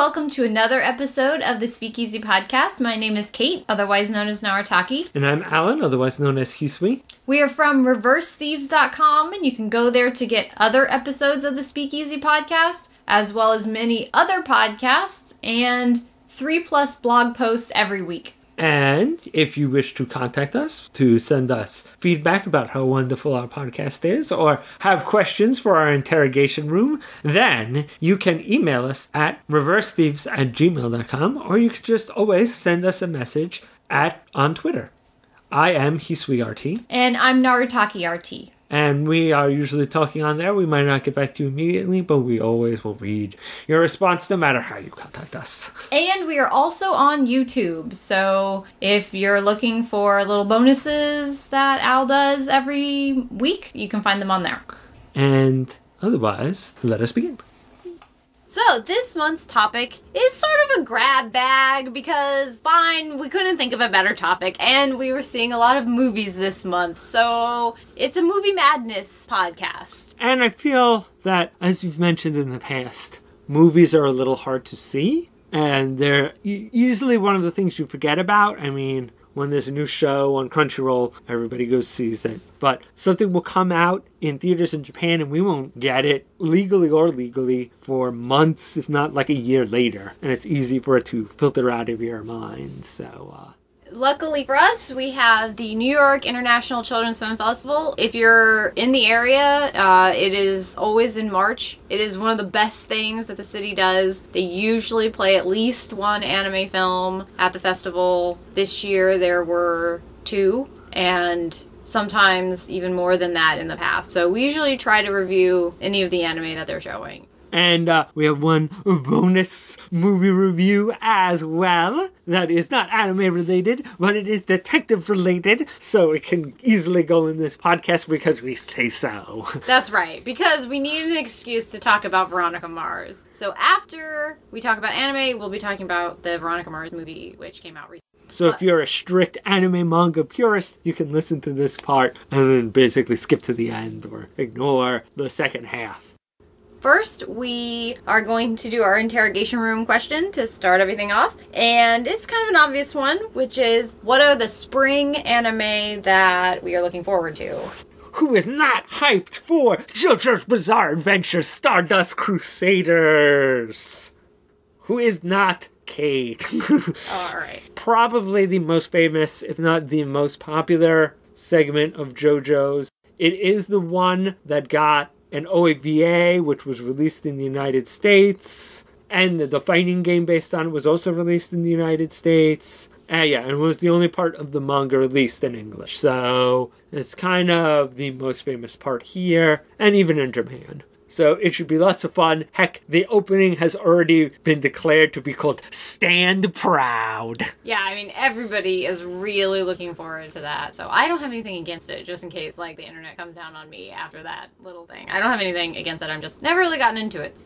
welcome to another episode of the Speakeasy podcast. My name is Kate, otherwise known as Narataki. And I'm Alan, otherwise known as Hisui. We are from reversethieves.com, and you can go there to get other episodes of the Speakeasy podcast, as well as many other podcasts, and 3+ blog posts every week. And if you wish to contact us to send us feedback about how wonderful our podcast is, or have questions for our interrogation room, then you can email us at reversethieves@gmail.com, or you can just always send us a message on Twitter. I am HisuiRT. And I'm NarutakiRT. And we are usually talking on there. We might not get back to you immediately, but we always will read your response no matter how you contact us. And we are also on YouTube. So if you're looking for little bonuses that Al does every week, you can find them on there. And otherwise, let us begin. So this month's topic is sort of a grab bag because, fine, we couldn't think of a better topic, and we were seeing a lot of movies this month, so it's a movie madness podcast. And I feel that, as you've mentioned in the past, movies are a little hard to see, and they're usually one of the things you forget about. I mean, when there's a new show on Crunchyroll, everybody goes sees it. But something will come out in theaters in Japan and we won't get it legally for months, if not like a year later. And it's easy for it to filter out of your mind. So, luckily for us, we have the New York International Children's Film Festival. If you're in the area, it is always in March. It is one of the best things that the city does. They usually play at least one anime film at the festival. This year there were 2, and sometimes even more than that in the past. So we usually try to review any of the anime that they're showing. And we have one bonus movie review as well. That is not anime related, but it is detective related. So it can easily go in this podcast because we say so. That's right, because we need an excuse to talk about Veronica Mars. So after we talk about anime, we'll be talking about the Veronica Mars movie, which came out recently. So if you're a strict anime manga purist, you can listen to this part and then basically skip to the end or ignore the second half. First, we are going to do our interrogation room question to start everything off. And it's kind of an obvious one, which is, what are the spring anime that we are looking forward to? Who is not hyped for JoJo's Bizarre Adventure Stardust Crusaders? Who is not Kate? Alright. Probably the most famous, if not the most popular segment of JoJo's. It is the one that got an OAVA, which was released in the United States, and the fighting game based on it was also released in the United States. And it was the only part of the manga released in English, so it's kind of the most famous part here, and even in Japan. So it should be lots of fun. Heck, the opening has already been declared to be called Stand Proud. Yeah, I mean, everybody is really looking forward to that. So I don't have anything against it, just in case, like, the internet comes down on me after that little thing. I don't have anything against it. I'm just never really gotten into it.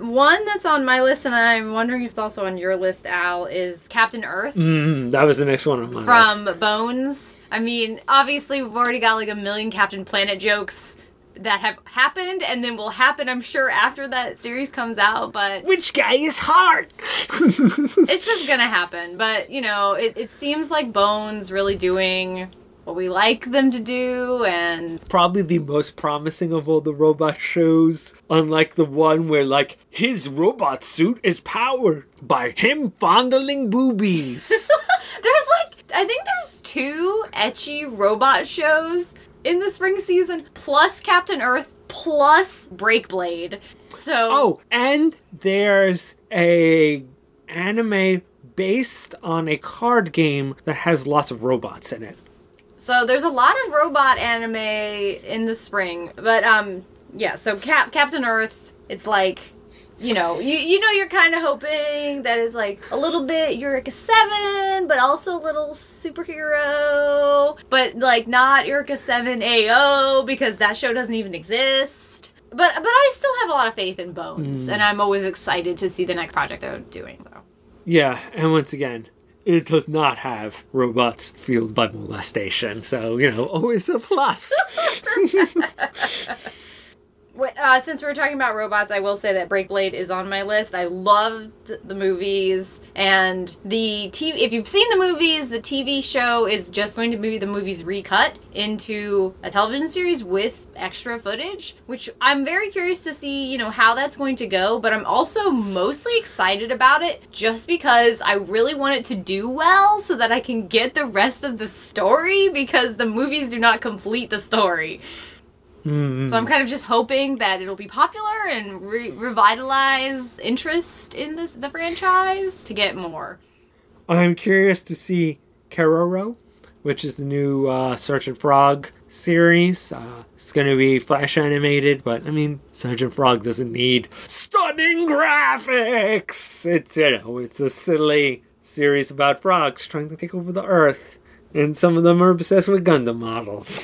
One that's on my list, and I'm wondering if it's also on your list, Al, is Captain Earth. That was the next one on my list. From Bones. I mean, obviously, we've already got, like, a million Captain Planet jokes that have happened and then will happen, I'm sure, after that series comes out, but... Which guy is hard? It's just gonna happen, but, you know, it seems like Bones really doing what we like them to do, and... Probably the most promising of all the robot shows, unlike the one where, like, his robot suit is powered by him fondling boobies. I think there's 2 ecchi robot shows in the spring season, plus Captain Earth, plus Breakblade. So... Oh, and there's a anime based on a card game that has lots of robots in it. So there's a lot of robot anime in the spring. But, so Captain Earth, it's like... You know, you're kind of hoping that it's like a little bit Eureka 7, but also a little superhero, but like not Eureka 7 AO because that show doesn't even exist. But I still have a lot of faith in Bones, and I'm always excited to see the next project they're doing. So. Yeah, and once again, it does not have robots fueled by molestation, so, always a plus. Since we're talking about robots, I will say that Breakblade is on my list. I loved the movies, and the TV. If you've seen the movies, the TV show is just going to be the movies recut into a television series with extra footage, which I'm very curious to see, how that's going to go, but I'm also mostly excited about it just because I really want it to do well so that I can get the rest of the story, because the movies do not complete the story. Mm-hmm. So I'm kind of just hoping that it'll be popular and revitalize interest in the franchise to get more. I'm curious to see Keroro, which is the new Sergeant Frog series. It's going to be flash animated, but Sergeant Frog doesn't need stunning graphics. It's a silly series about frogs trying to take over the Earth, and some of them are obsessed with Gundam models.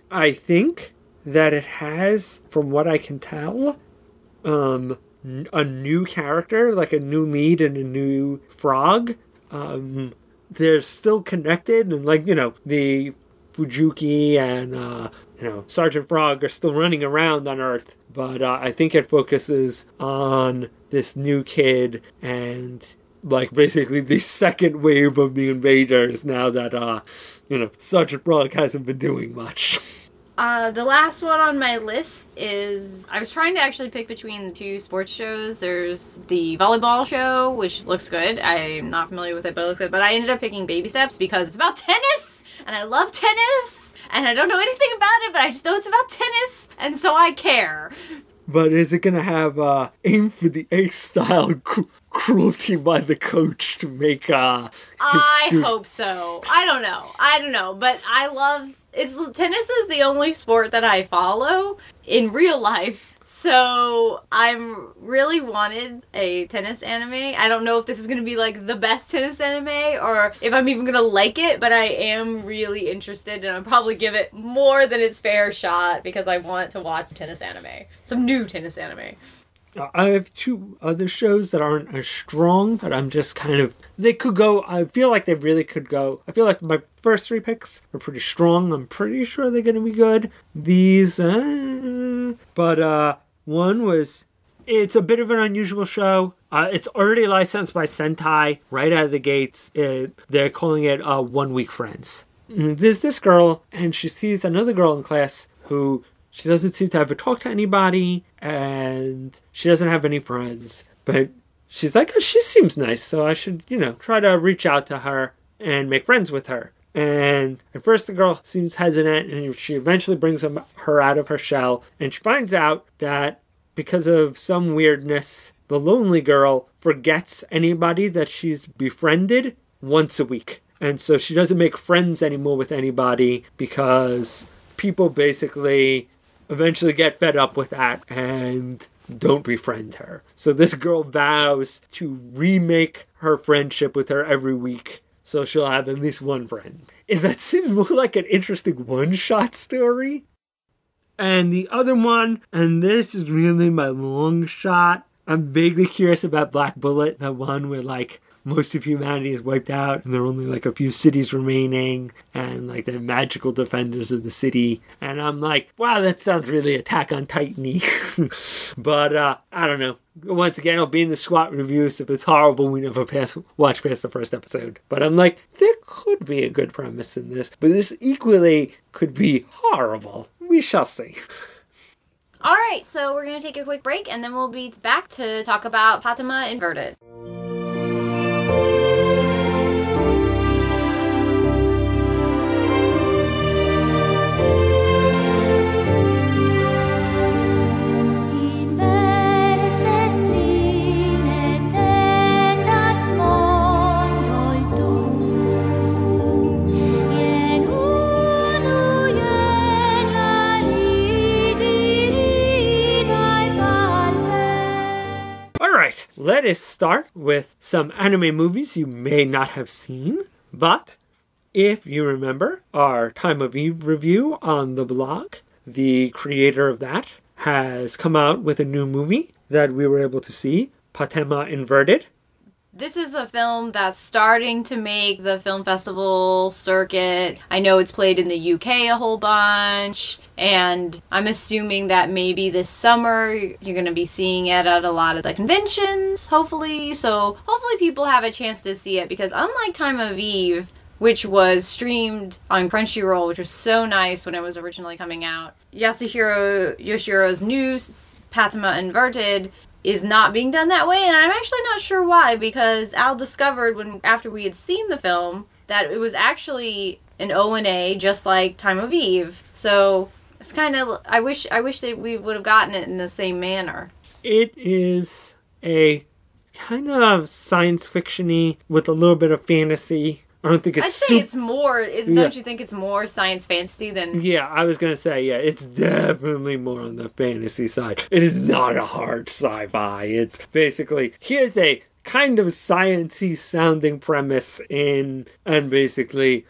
I think that it has, from what I can tell, a new character, like a new lead and a new frog. They're still connected, and the Fujuki and Sergeant Frog are still running around on Earth, but I think it focuses on this new kid and basically the second wave of the invaders now that Sergeant Frog hasn't been doing much. The last one on my list is, I was trying to actually pick between the two sports shows. There's the volleyball show, which looks good. I'm not familiar with it, but it looks good. But I ended up picking Baby Steps because it's about tennis, and I love tennis, and I don't know anything about it, but I just know it's about tennis, and so I care. But is it going to have aim for the ace style cruelty by the coach to make I hope so. I don't know. But I love... tennis is the only sport that I follow in real life. So I'm really wanted a tennis anime. I don't know if this is going to be the best tennis anime or if I'm even going to like it, but I am really interested, and I'll probably give it more than its fair shot because I want to watch tennis anime. Some new tennis anime. I have two other shows that aren't as strong, but I'm just they could go. I feel like they really could go. I feel like my first three picks are pretty strong. I'm pretty sure they're going to be good. These, but one was, it's a bit of an unusual show. It's already licensed by Sentai right out of the gates. They're calling it 1 Week Friends. There's this girl, and she sees another girl in class who she doesn't seem to ever talk to anybody, and she doesn't have any friends. But she's like, oh, she seems nice, so I should, try to reach out to her and make friends with her. And at first the girl seems hesitant, and she eventually brings her out of her shell, and she finds out that because of some weirdness, the lonely girl forgets anybody that she's befriended once a week. And so she doesn't make friends anymore with anybody because people basically eventually get fed up with that and don't befriend her. So this girl vows to remake her friendship with her every week, so she'll have at least one friend. And that seems more like an interesting one-shot story. And the other one, and this is really my long shot, I'm vaguely curious about Black Bullet, the one where most of humanity is wiped out and there are only a few cities remaining and the magical defenders of the city. And I'm like, wow, that sounds really Attack on Titan-y. But I don't know. Once again, I'll be in the SWAT reviews. If it's horrible, we never watch past the first episode. But I'm like, there could be a good premise in this, but this equally could be horrible. We shall see. Alright, so we're going to take a quick break and then we'll be back to talk about Patema Inverted. Let us start with some anime movies you may not have seen, but if you remember our Time of Eve review on the blog, the creator of that has come out with a new movie that we were able to see, Patema Inverted. This is a film that's starting to make the film festival circuit. I know it's played in the UK a whole bunch, and I'm assuming that maybe this summer you're going to be seeing it at a lot of the conventions, hopefully. So hopefully people have a chance to see it, because unlike Time of Eve, which was streamed on Crunchyroll, which was so nice when it was originally coming out, Yasuhiro Yoshiro's new Patema Inverted is not being done that way, and I'm actually not sure why, because Al discovered after we had seen the film that it was actually an O&A just like Time of Eve. So it's kind of, I wish that we would have gotten it in the same manner. It is a kind of science fiction-y with a little bit of fantasy. I don't think it's... I'd say it's more... Don't you think it's more science fantasy than... Yeah, I was going to say, yeah, it's definitely more on the fantasy side. It is not a hard sci-fi. It's basically, here's a kind of science-y sounding premise and basically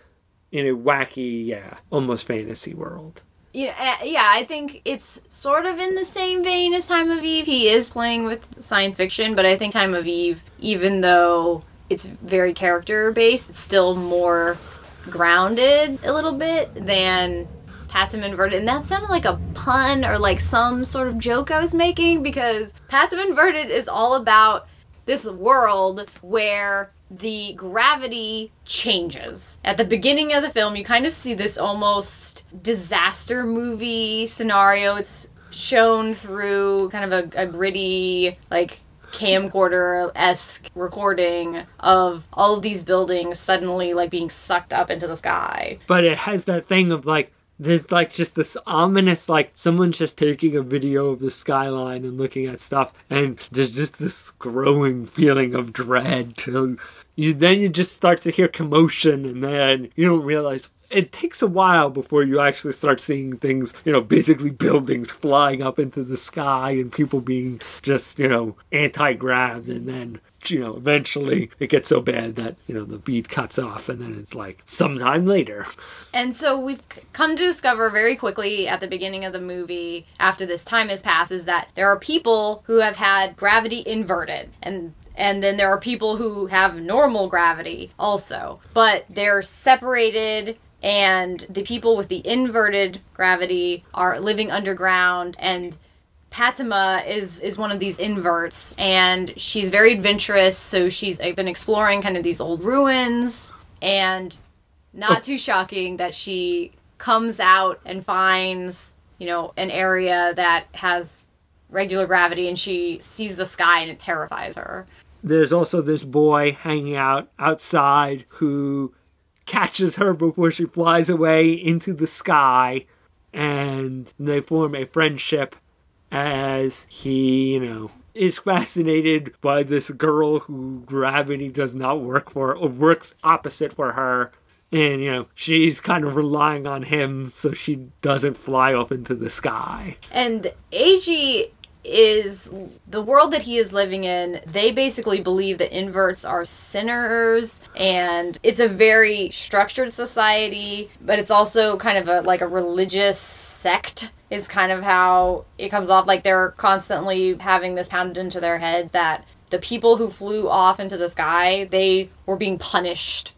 in a wacky, almost fantasy world. Yeah, I think it's sort of in the same vein as Time of Eve. He is playing with science fiction, but I think Time of Eve, even though it's very character-based, it's still more grounded a little bit than Patema Inverted. And that sounded like a pun or like some sort of joke I was making, because Patema Inverted is all about this world where the gravity changes. At the beginning of the film, you kind of see this almost disaster movie scenario. It's shown through kind of a gritty, like, camcorder-esque recording of all of these buildings suddenly, like, being sucked up into the sky. But it has that thing of, like, there's, like, just this ominous, like, someone's just taking a video of the skyline and looking at stuff, and there's just this growing feeling of dread till then you just start to hear commotion, and then you don't realize. It takes a while before you actually start seeing things, basically buildings flying up into the sky and people being just, anti-grabbed, and then, eventually it gets so bad that, the beat cuts off, and then it's like sometime later. And so we've come to discover very quickly at the beginning of the movie, after this time has passed, is that there are people who have had gravity inverted, and then there are people who have normal gravity also, but they're separated. And the people with the inverted gravity are living underground, and Patema is one of these inverts, and she's very adventurous, so she's been exploring kind of these old ruins, and not too shocking that she comes out and finds, an area that has regular gravity, and she sees the sky and it terrifies her. There's also this boy hanging out outside who catches her before she flies away into the sky, and they form a friendship as he, is fascinated by this girl who gravity does not work for, or works opposite for her, and, she's kind of relying on him so she doesn't fly off into the sky. And Eiji is the world that he is living in. They basically believe that inverts are sinners, and it's a very structured society, but it's also kind of a religious sect is kind of how it comes off. Like, they're constantly having this pounded into their head that the people who flew off into the sky, they were being punished,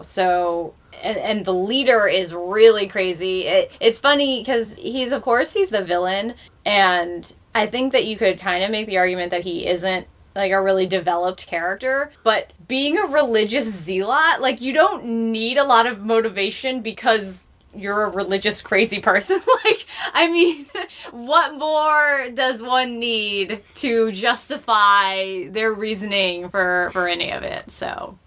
so and the leader is really crazy. It's funny because he's the villain, and I think that you could kind of make the argument that he isn't like a really developed character, but being a religious zealot, like, you don't need a lot of motivation because you're a religious crazy person. Like, I mean, what more does one need to justify their reasoning for any of it? So.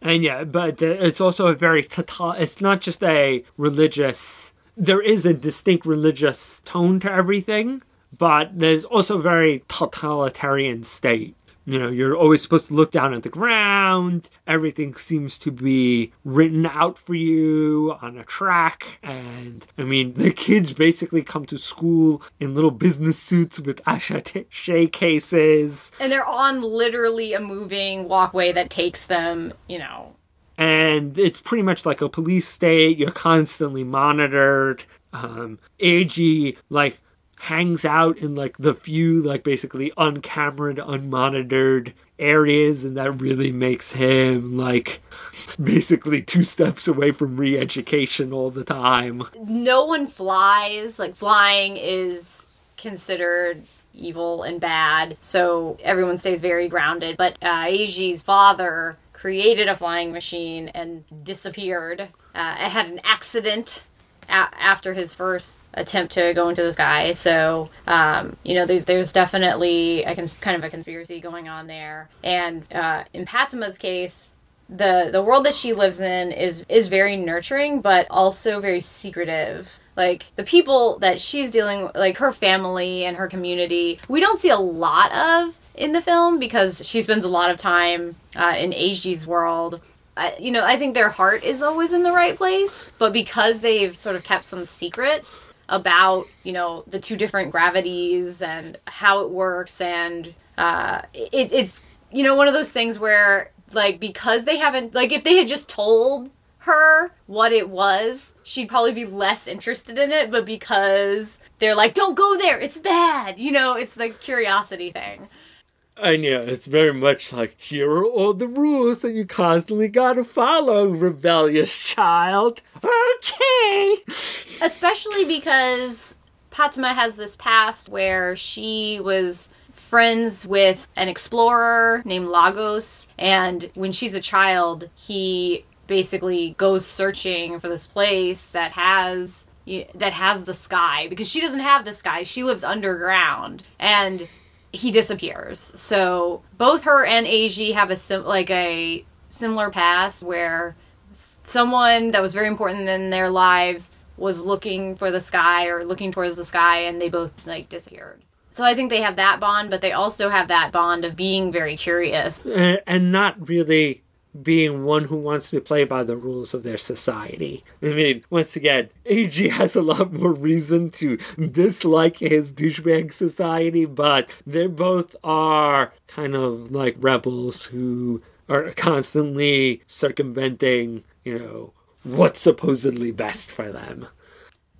And yeah, but it's also a very it's not just a religious, there is a distinct religious tone to everything, but there's also a very totalitarian state. You're always supposed to look down at the ground. Everything seems to be written out for you on a track. And, the kids basically come to school in little business suits with attaché cases. And they're on literally a moving walkway that takes them, And it's pretty much like a police state. You're constantly monitored. Eiji, hangs out in like the few like basically uncameraed, unmonitored areas, and that really makes him like basically 2 steps away from re-education all the time. No one flies. Like, flying is considered evil and bad, so everyone stays very grounded. But Eiji's father created a flying machine and disappeared. It had an accident after his first attempt to go into the sky. So, there's definitely kind of a conspiracy going on there. And in Patema's case, the world that she lives in is very nurturing, but also very secretive. Like, the people that she's dealing with, like her family and her community, we don't see a lot of in the film because she spends a lot of time in Eiji's world. I think their heart is always in the right place, but because they've sort of kept some secrets about, the 2 different gravities and how it works, and it's, one of those things where, like, because they haven't, like, if they had just told her what it was, she'd probably be less interested in it, but because they're like, don't go there, it's bad, it's the curiosity thing. And yeah, it's very much like, here are all the rules that you constantly gotta follow, rebellious child. Okay! Especially because Patema has this past where she was friends with an explorer named Lagos, and when she's a child, he basically goes searching for this place that has the sky, because she doesn't have the sky, she lives underground, and he disappears. So both her and Eiji have a similar past where someone that was very important in their lives was looking for the sky or looking towards the sky, and they both like disappeared. So I think they have that bond, but they also have that bond of being very curious. And not really being one who wants to play by the rules of their society. I mean, once again, Eiji has a lot more reason to dislike his douchebag society, but they both are kind of like rebels who are constantly circumventing, what's supposedly best for them.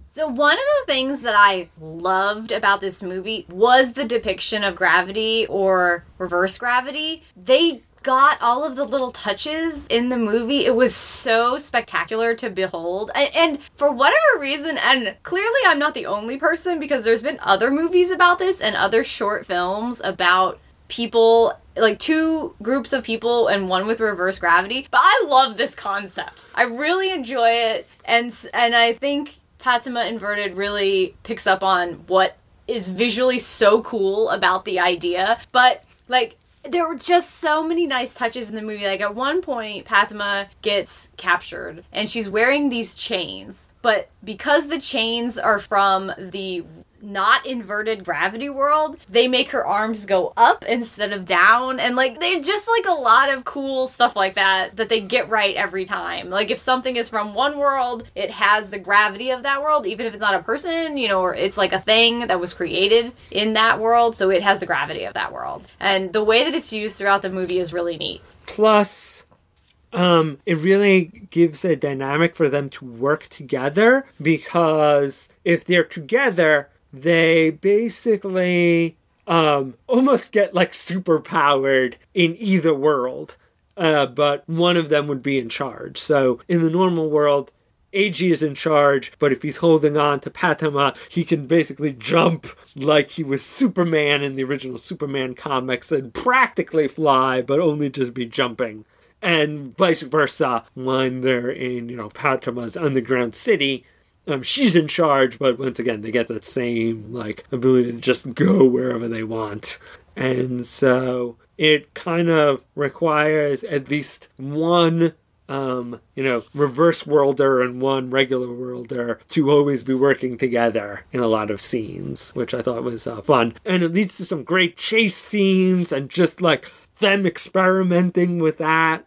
So one of the things that I loved about this movie was the depiction of gravity or reverse gravity. They got all of the little touches in the movie. It was so spectacular to behold. And for whatever reason, and clearly I'm not the only person because there's been other movies about this and other short films about people, like 2 groups of people and one with reverse gravity. But I love this concept. I really enjoy it. And I think Patema Inverted really picks up on what is visually so cool about the idea. But like, there were just so many nice touches in the movie. Like, at one point, Patema gets captured, and she's wearing these chains. But because the chains are from the not inverted gravity world, they make her arms go up instead of down. And, like, they're just, like, a lot of cool stuff like that they get right every time. Like, if something is from one world, it has the gravity of that world, even if it's not a person, or it's, like, a thing that was created in that world, so it has the gravity of that world. And the way that it's used throughout the movie is really neat. Plus, it really gives a dynamic for them to work together, because if they're together, they basically almost get like super powered in either world, but one of them would be in charge. So in the normal world, Eiji is in charge, but if he's holding on to Patema, he can basically jump like he was Superman in the original Superman comics and practically fly, but only just be jumping. And vice versa, when they're in, Patema's underground city, she's in charge, but once again, they get that same, ability to just go wherever they want. And so it kind of requires at least one, reverse worlder and one regular worlder to always be working together in a lot of scenes, which I thought was fun. And it leads to some great chase scenes and just, them experimenting with that.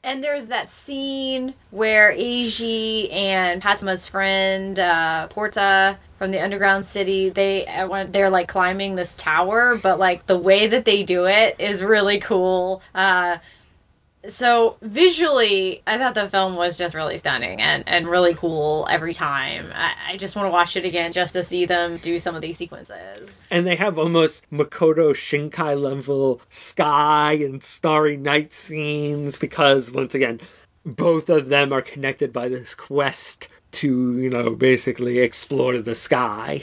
And there's that scene where Eiji and Patema's friend, Porta, from the underground city, they're climbing this tower, but the way that they do it is really cool. So visually, I thought the film was just really stunning and really cool every time. I just want to watch it again just to see them do some of these sequences. And they have almost Makoto Shinkai level sky and starry night scenes because, once again, both of them are connected by this quest to, basically explore the sky.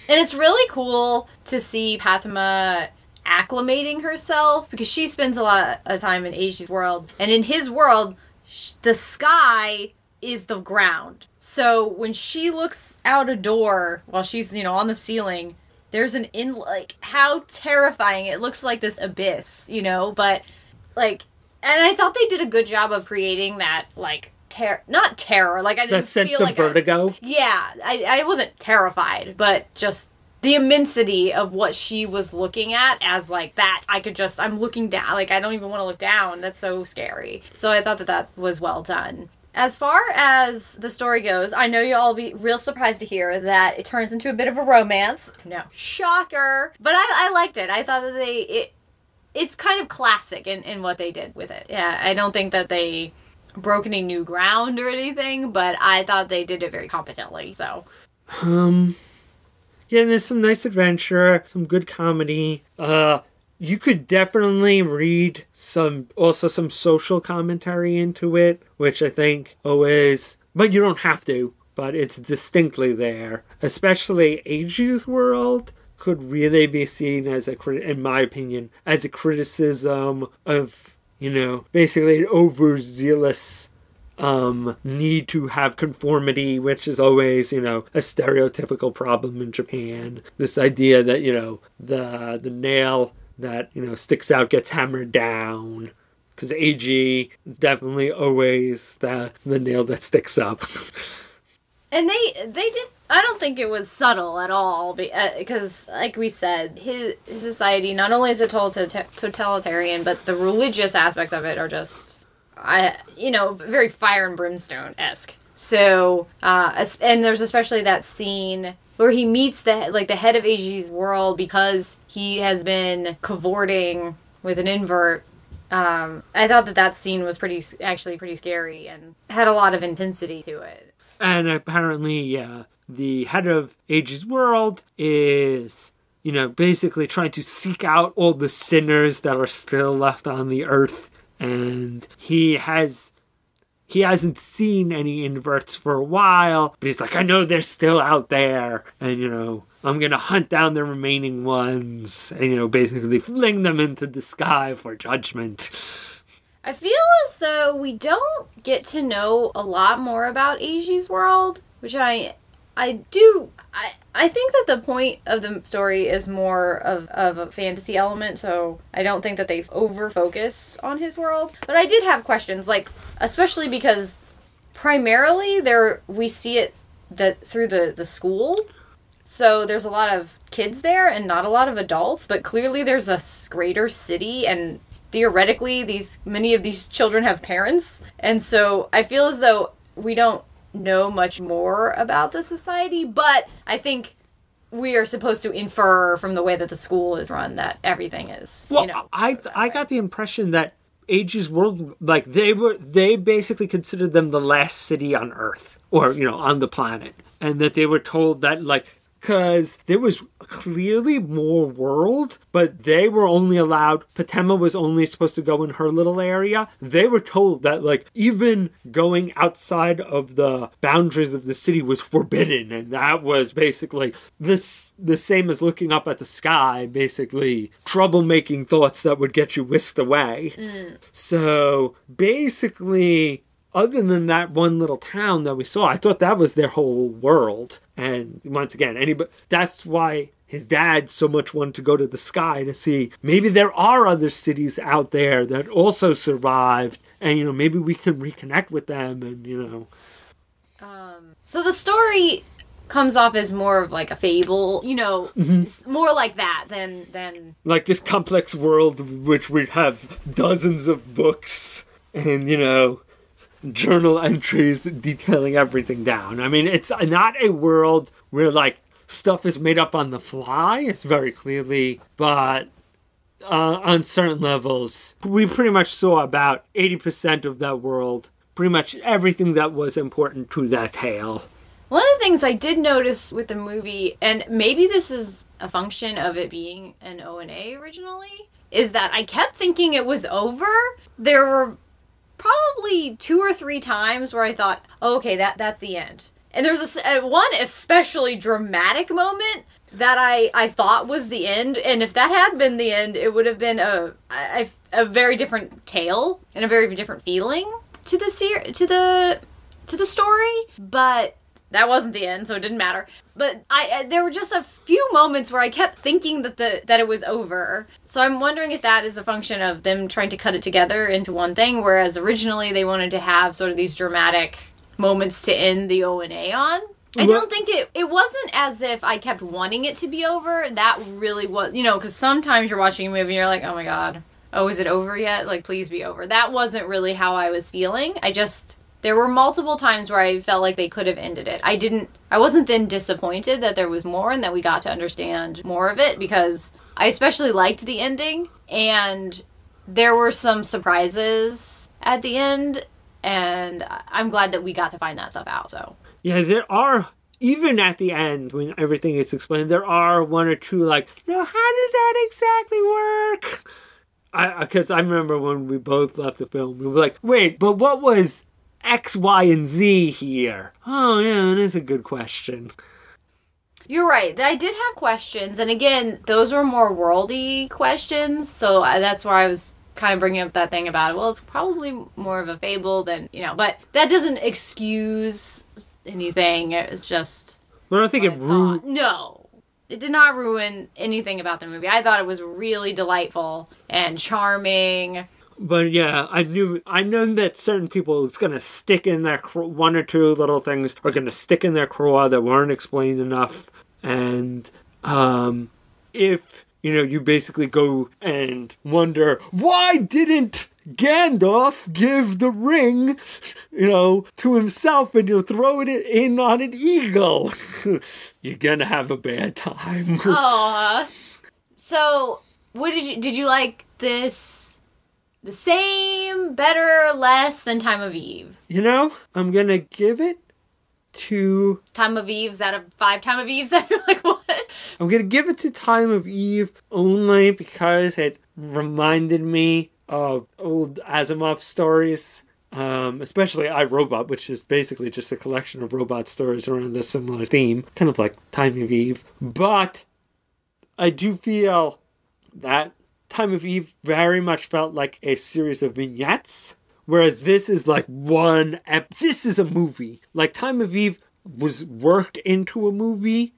And it's really cool to see Patema acclimating herself because she spends a lot of time in Eiji's world, and in his world the sky is the ground. So when she looks out a door while she's on the ceiling, there's how terrifying it looks, like this abyss, but and I thought they did a good job of creating that not terror, I didn't that sense feel of vertigo. I wasn't terrified, but just the immensity of what she was looking at as that. I'm looking down. I don't even want to look down. That's so scary. So I thought that was well done. As far as the story goes, I know you'll all be real surprised to hear that it turns into a bit of a romance. No. Shocker. But I liked it. I thought that it's kind of classic in what they did with it. Yeah, I don't think that they broke any new ground or anything, but I thought they did it very competently, so. Yeah, there's some nice adventure, some good comedy. You could definitely read some social commentary into it, which I think always, but you don't have to, but it's distinctly there. Especially Eiji's world could really be seen as in my opinion, as a criticism of, basically an overzealous need to have conformity, which is always, a stereotypical problem in Japan. This idea that, the nail that, sticks out gets hammered down. Because Eiji is definitely always the nail that sticks up. And they did, I don't think it was subtle at all, because, like we said, his society, not only is it totalitarian, but the religious aspects of it are just very fire and brimstone-esque. So, and there's especially that scene where he meets the head of Eiji's world because he has been cavorting with an invert. I thought that scene was pretty scary and had a lot of intensity to it. And apparently, the head of Eiji's world is, basically trying to seek out all the sinners that are still left on the earth. And he hasn't seen any inverts for a while, but he's like, I know they're still out there, and, I'm going to hunt down the remaining ones, and, basically fling them into the sky for judgment. I feel as though we don't get to know a lot more about Eiji's world, which I do. I think that the point of the story is more of a fantasy element, so I don't think that they've over-focused on his world. But I did have questions, especially because primarily we see it through the school. So there's a lot of kids there and not a lot of adults, but clearly there's a greater city, and theoretically many of these children have parents. And so I feel as though we don't know much more about the society, but I think we are supposed to infer from the way that the school is run that everything is. Well, I got the impression that Eiji's world, they basically considered them the last city on Earth, or on the planet, and that they were told that because there was clearly more world, but they were only allowed, Patema was only supposed to go in her little area. They were told that, even going outside of the boundaries of the city was forbidden, and that was basically the same as looking up at the sky, basically troublemaking thoughts that would get you whisked away. So, basically, other than that one little town that we saw, I thought that was their whole world. And once again, that's why his dad so much wanted to go to the sky to see maybe there are other cities out there that also survived, and maybe we can reconnect with them, and So the story comes off as more of a fable, more like that than like this complex world which we have dozens of books and journal entries detailing everything down. I mean, it's not a world where stuff is made up on the fly. It's very clearly, but on certain levels. We pretty much saw about 80% of that world, pretty much everything that was important to that tale. One of the things I did notice with the movie, and maybe this is a function of it being an O&A originally, is that I kept thinking it was over. There were probably 2 or 3 times where I thought, oh, okay, that's the end. And there's one especially dramatic moment that I thought was the end, and if that had been the end, it would have been a very different tale and a very different feeling to the story. But that wasn't the end, so it didn't matter. But there were just a few moments where I kept thinking that it was over. So I'm wondering if that is a function of them trying to cut it together into one thing, whereas originally they wanted to have sort of these dramatic moments to end the O&A on. I don't think it wasn't as if I kept wanting it to be over. That really was, because sometimes you're watching a movie and you're like, oh my god, oh, is it over yet? Like, please be over. That wasn't really how I was feeling. There were multiple times where I felt like they could have ended it. I wasn't then disappointed that there was more and that we got to understand more of it, because I especially liked the ending, and there were some surprises at the end, and I'm glad that we got to find that stuff out, so. Yeah, there are, even at the end, when everything is explained, there are 1 or 2 like, no, how did that exactly work? Because I remember when we both left the film, we were like, wait, but what was X, Y, and Z here? Oh, yeah, that is a good question. You're right. I did have questions, and again, those were more worldy questions, so that's where I was kind of bringing up that thing about, well, it's probably more of a fable than, but that doesn't excuse anything. It was just... I don't think it ruined... No. It did not ruin anything about the movie. I thought it was really delightful and charming. But yeah, I know that certain people, it's going to stick in their 1 or 2 little things are going to stick in their craw that weren't explained enough. And if, you basically go and wonder, why didn't Gandalf give the ring, to himself and throw it in on an eagle? You're going to have a bad time. So, what did you like this? The same, better, less than Time of Eve? I'm going to give it to... Time of Eve's out of 5 Time of Eves? I'm like, what? I'm going to give it to Time of Eve only because it reminded me of old Asimov stories. Especially iRobot, which is basically just a collection of robot stories around a similar theme. Kind of like Time of Eve. But I do feel that Time of Eve very much felt like a series of vignettes, whereas this is like this is a movie. Like Time of Eve was worked into a movie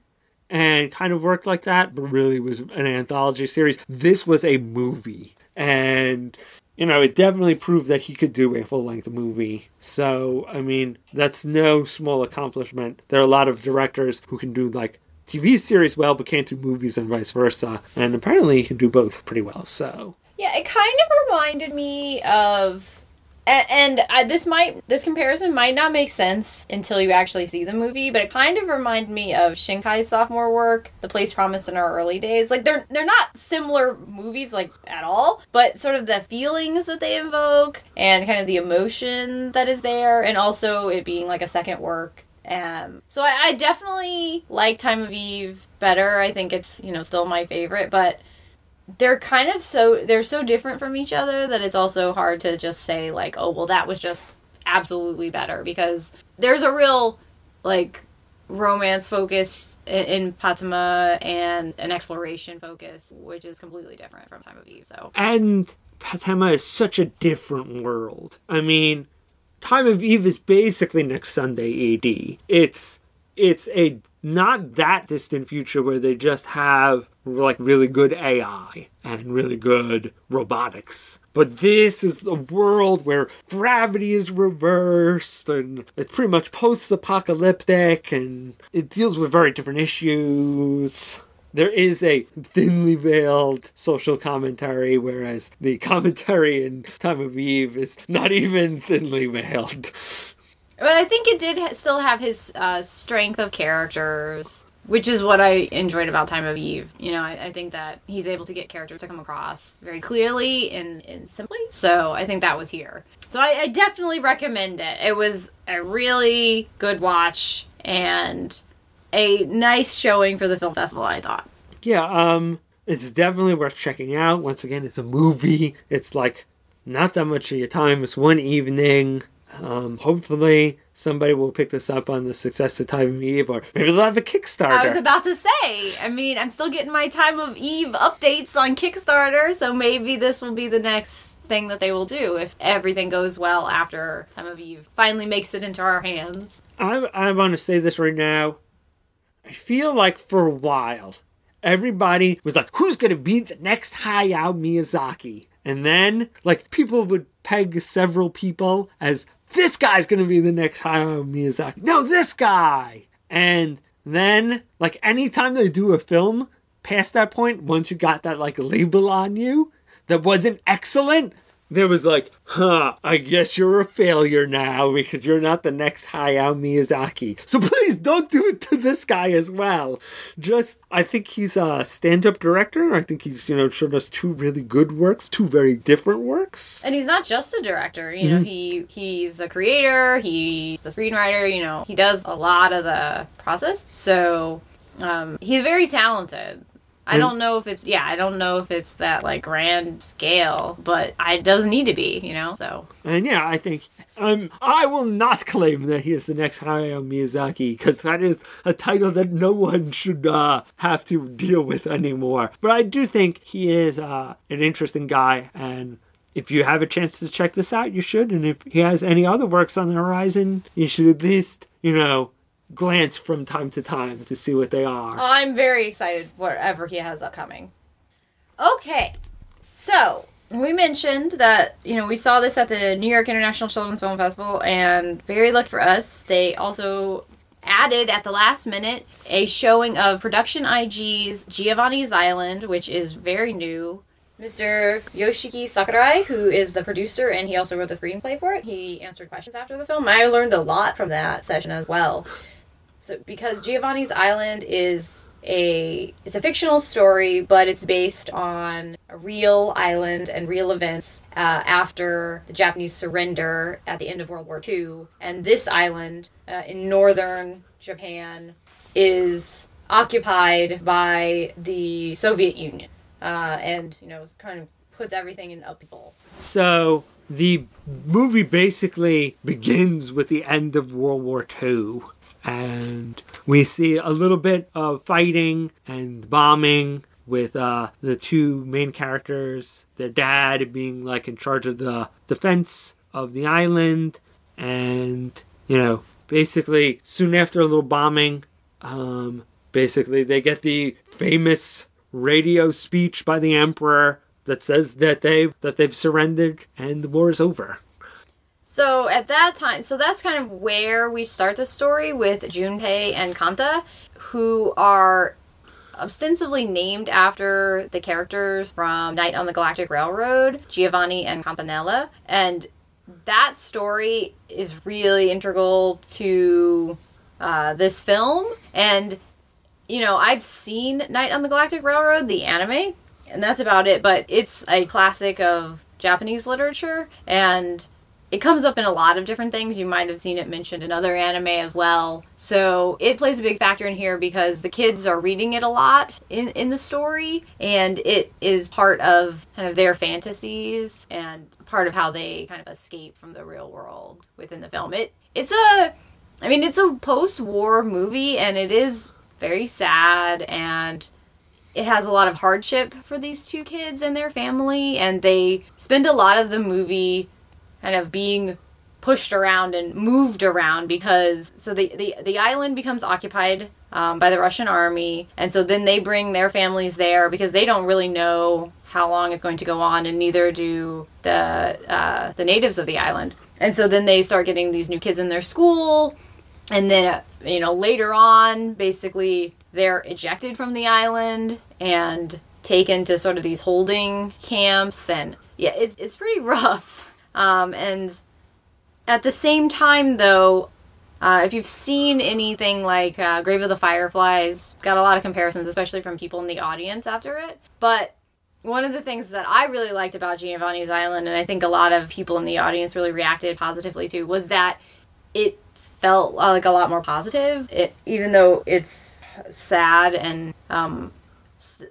and kind of worked like that, but really was an anthology series. This was a movie, and it definitely proved that he could do a full-length movie. So, I mean, that's no small accomplishment. There are a lot of directors who can do like TV series well, but can't do movies and vice versa. And apparently he can do both pretty well, so. Yeah, it kind of reminded me of... this comparison might not make sense until you actually see the movie, but it kind of reminded me of Shinkai's sophomore work, The Place Promised in Our Early Days. Like, they're not similar movies, like, at all, but sort of the feelings that they invoke, and kind of the emotion that is there, and also it being, like, a second work. So I definitely like Time of Eve better. I think it's, still my favorite, but they're they're so different from each other that it's also hard to just say, like, oh, well, that was just absolutely better, because there's a real, like, romance focus in Patema and an exploration focus, which is completely different from Time of Eve, so. And Patema is such a different world. I mean, Time of Eve is basically next Sunday AD. It's a not that distant future where they just have like really good AI and really good robotics. But this is a world where gravity is reversed and it's pretty much post-apocalyptic and it deals with very different issues. There is a thinly veiled social commentary, whereas the commentary in Time of Eve is not even thinly veiled. But I think it did still have his strength of characters. which is what I enjoyed about Time of Eve. You know, I think that he's able to get characters to come across very clearly and simply. So I think that was here. So I definitely recommend it. It was a really good watch and a nice showing for the film festival, I thought. Yeah, it's definitely worth checking out. Once again, it's a movie. It's like not that much of your time. It's one evening. Hopefully somebody will pick this up on the success of Time of Eve, or maybe they'll have a Kickstarter. I was about to say, I mean, I'm still getting my Time of Eve updates on Kickstarter, so maybe this will be the next thing that they will do if everything goes well after Time of Eve finally makes it into our hands. I want to say this right now. I feel like for a while, everybody was like, who's going to be the next Hayao Miyazaki? And then, like, people would peg several people as, this guy's going to be the next Hayao Miyazaki. No, this guy! And then, like, anytime they do a film, past that point, once you got that, like, label on you that wasn't excellent, there was like, I guess you're a failure now because you're not the next Hayao Miyazaki. So please don't do it to this guy as well. Just, I think he's a stand-up director. I think he's, showed us two really good works, two very different works. And he's not just a director, you know, he's a creator, he's a screenwriter, he does a lot of the process. So, he's very talented. I don't know if it's that, like, grand scale, but it does need to be, so. And yeah, I think, I will not claim that he is the next Hayao Miyazaki, because that is a title that no one should have to deal with anymore. But I do think he is an interesting guy, and if you have a chance to check this out, you should. And if he has any other works on the horizon, you should at least, glance from time to time to see what they are. I'm very excited whatever he has upcoming. Okay, so we mentioned that, we saw this at the New York International Children's Film Festival, and very lucky for us, they also added at the last minute a showing of Production IG's Giovanni's Island, which is very new. Mr. Yoshiki Sakurai, who is the producer, and he also wrote the screenplay for it, he answered questions after the film. I learned a lot from that session as well. So, because Giovanni's Island it's a fictional story, but it's based on a real island and real events after the Japanese surrender at the end of World War II. And this island in northern Japan is occupied by the Soviet Union. And, it kind of puts everything in upheaval. So the movie basically begins with the end of World War II. And we see a little bit of fighting and bombing with the two main characters, their dad being like in charge of the defense of the island. And, basically soon after a little bombing, basically they get the famous radio speech by the emperor that says that they've surrendered and the war is over. So at that time, that's kind of where we start the story with Junpei and Kanta, who are ostensibly named after the characters from Night on the Galactic Railroad, Giovanni and Campanella. And that story is really integral to this film. And, I've seen Night on the Galactic Railroad, the anime, and that's about it. But it's a classic of Japanese literature, and it comes up in a lot of different things. You might have seen it mentioned in other anime as well. So it plays a big factor in here because the kids are reading it a lot in the story, and it is part of kind of their fantasies and part of how they kind of escape from the real world within the film. It's a post-war movie, and it is very sad, and it has a lot of hardship for these two kids and their family, and they spend a lot of the movie kind of being pushed around and moved around because the island becomes occupied by the Russian army, and so then they bring their families there because they don't really know how long it's going to go on, and neither do the natives of the island. And so then they start getting these new kids in their school, and then later on, basically they're ejected from the island and taken to sort of these holding camps, and yeah, it's pretty rough. And at the same time, though, If you've seen anything like Grave of the Fireflies, got a lot of comparisons, especially from people in the audience after it. But one of the things that I really liked about Giovanni's Island, and I think a lot of people in the audience really reacted positively to, was that it felt like a lot more positive. Even though it's sad and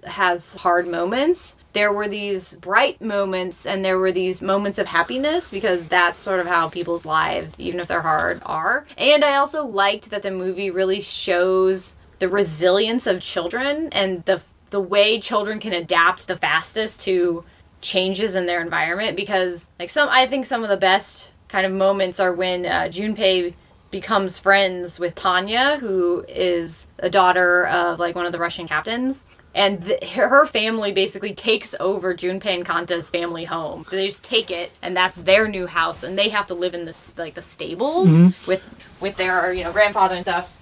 has hard moments, there were these bright moments and there were these moments of happiness, because that's sort of how people's lives, even if they're hard, are. And I also liked that the movie really shows the resilience of children and the way children can adapt the fastest to changes in their environment, because I think some of the best kind of moments are when Junpei becomes friends with Tanya, who is a daughter of one of the Russian captains, and her family basically takes over Junpei and Kanta's family home. They just take it, and that's their new house, and they have to live in this the stables with their grandfather and stuff.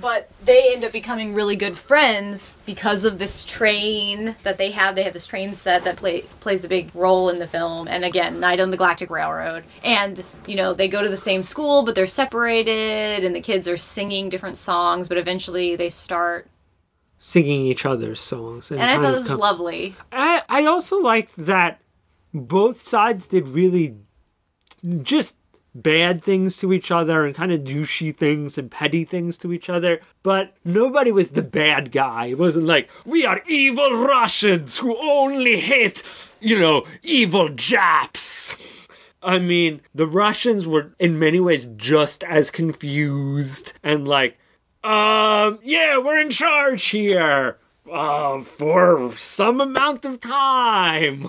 But they end up becoming really good friends because of this train that they have. They have this train set that plays a big role in the film. And again, Night on the Galactic Railroad. And, they go to the same school, but they're separated, and the kids are singing different songs, but eventually they start singing each other's songs. And I thought it was lovely. I also liked that both sides did really just bad things to each other and kind of douchey things and petty things to each other, but nobody was the bad guy. It wasn't like, we are evil Russians who only hate, evil Japs. I mean, the Russians were in many ways just as confused and yeah, we're in charge here for some amount of time.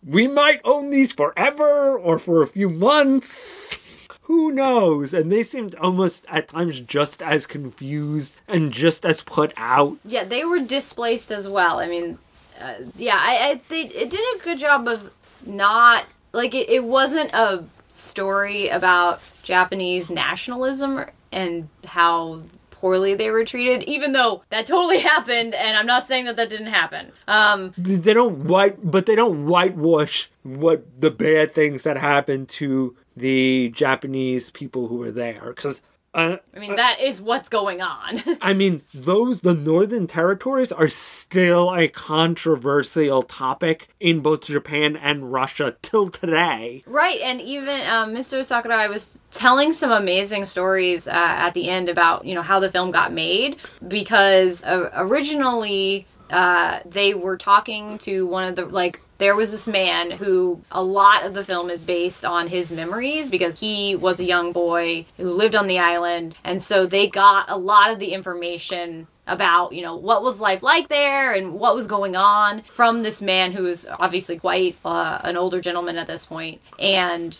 We might own these forever or for a few months. Who knows? And they seemed almost at times just as confused and just as put out. Yeah, they were displaced as well. I mean, I think it did a good job of not, it wasn't a story about Japanese nationalism and how poorly they were treated, even though that totally happened, and I'm not saying that didn't happen. They don't whitewash what the bad things that happened to the Japanese people who were there, because that is what's going on. I mean, the northern territories are still a controversial topic in both Japan and Russia till today. Right, and even Mr. Sakurai was telling some amazing stories at the end about, how the film got made, because originally they were talking to one of the, there was this man who a lot of the film is based on his memories, because he was a young boy who lived on the island. And so they got a lot of the information about, what was life like there and what was going on from this man who was obviously quite an older gentleman at this point. And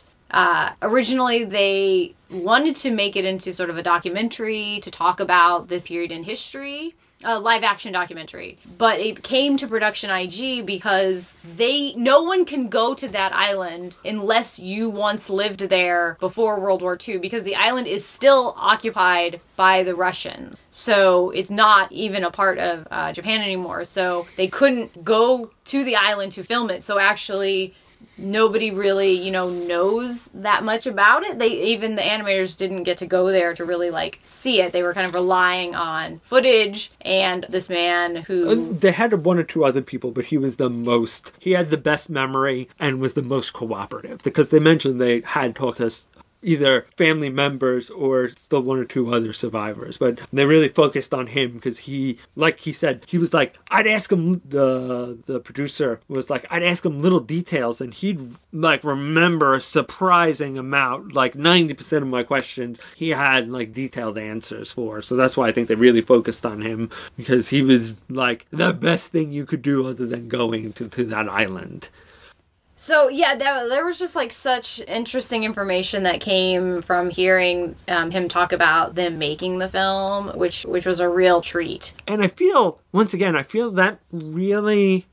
originally they wanted to make it into sort of a documentary to talk about this period in history. A live action documentary, but it came to production IG because no one can go to that island unless you once lived there before World War II, because the island is still occupied by the Russians. So it's not even a part of Japan anymore. So they couldn't go to the island to film it. So actually, nobody really, knows that much about it. Even the animators didn't get to go there to really see it. They were kind of relying on footage and this man who... They had one or two other people, but he had the best memory and was the most cooperative, because they mentioned they had talked to us, either family members or still one or two other survivors, but they really focused on him because he said, he was I'd ask him, the producer was I'd ask him little details and he'd remember a surprising amount, 90% of my questions he had detailed answers for. So that's why I think they really focused on him, because he was the best thing you could do other than going to that island. So, yeah, there was just, such interesting information that came from hearing him talk about them making the film, which was a real treat. And I feel that really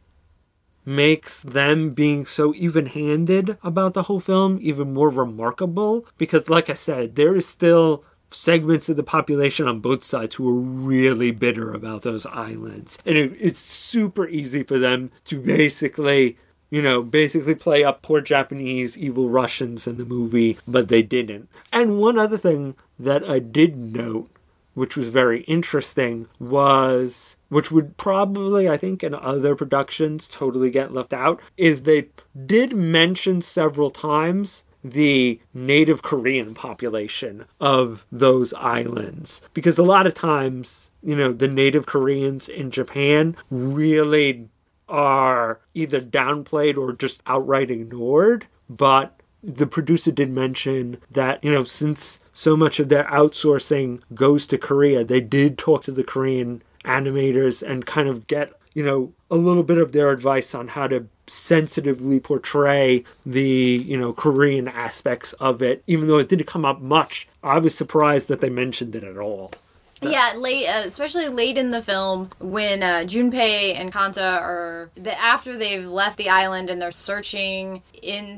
makes them being so even-handed about the whole film even more remarkable, because, like I said, there is still segments of the population on both sides who are really bitter about those islands. And it's super easy for them to basically basically play up poor Japanese evil Russians in the movie, but they didn't. And one other thing that I did note, which was very interesting, which would probably, I think, in other productions totally get left out, is they did mention several times the native Korean population of those islands. Because a lot of times, the native Koreans in Japan really are either downplayed or just outright ignored. But the producer did mention that, since so much of their outsourcing goes to Korea, they did talk to the Korean animators and kind of get, a little bit of their advice on how to sensitively portray the, Korean aspects of it. Even though it didn't come up much, I was surprised that they mentioned it at all. Yeah, especially late in the film, when Junpei and Kanta after they've left the island and they're searching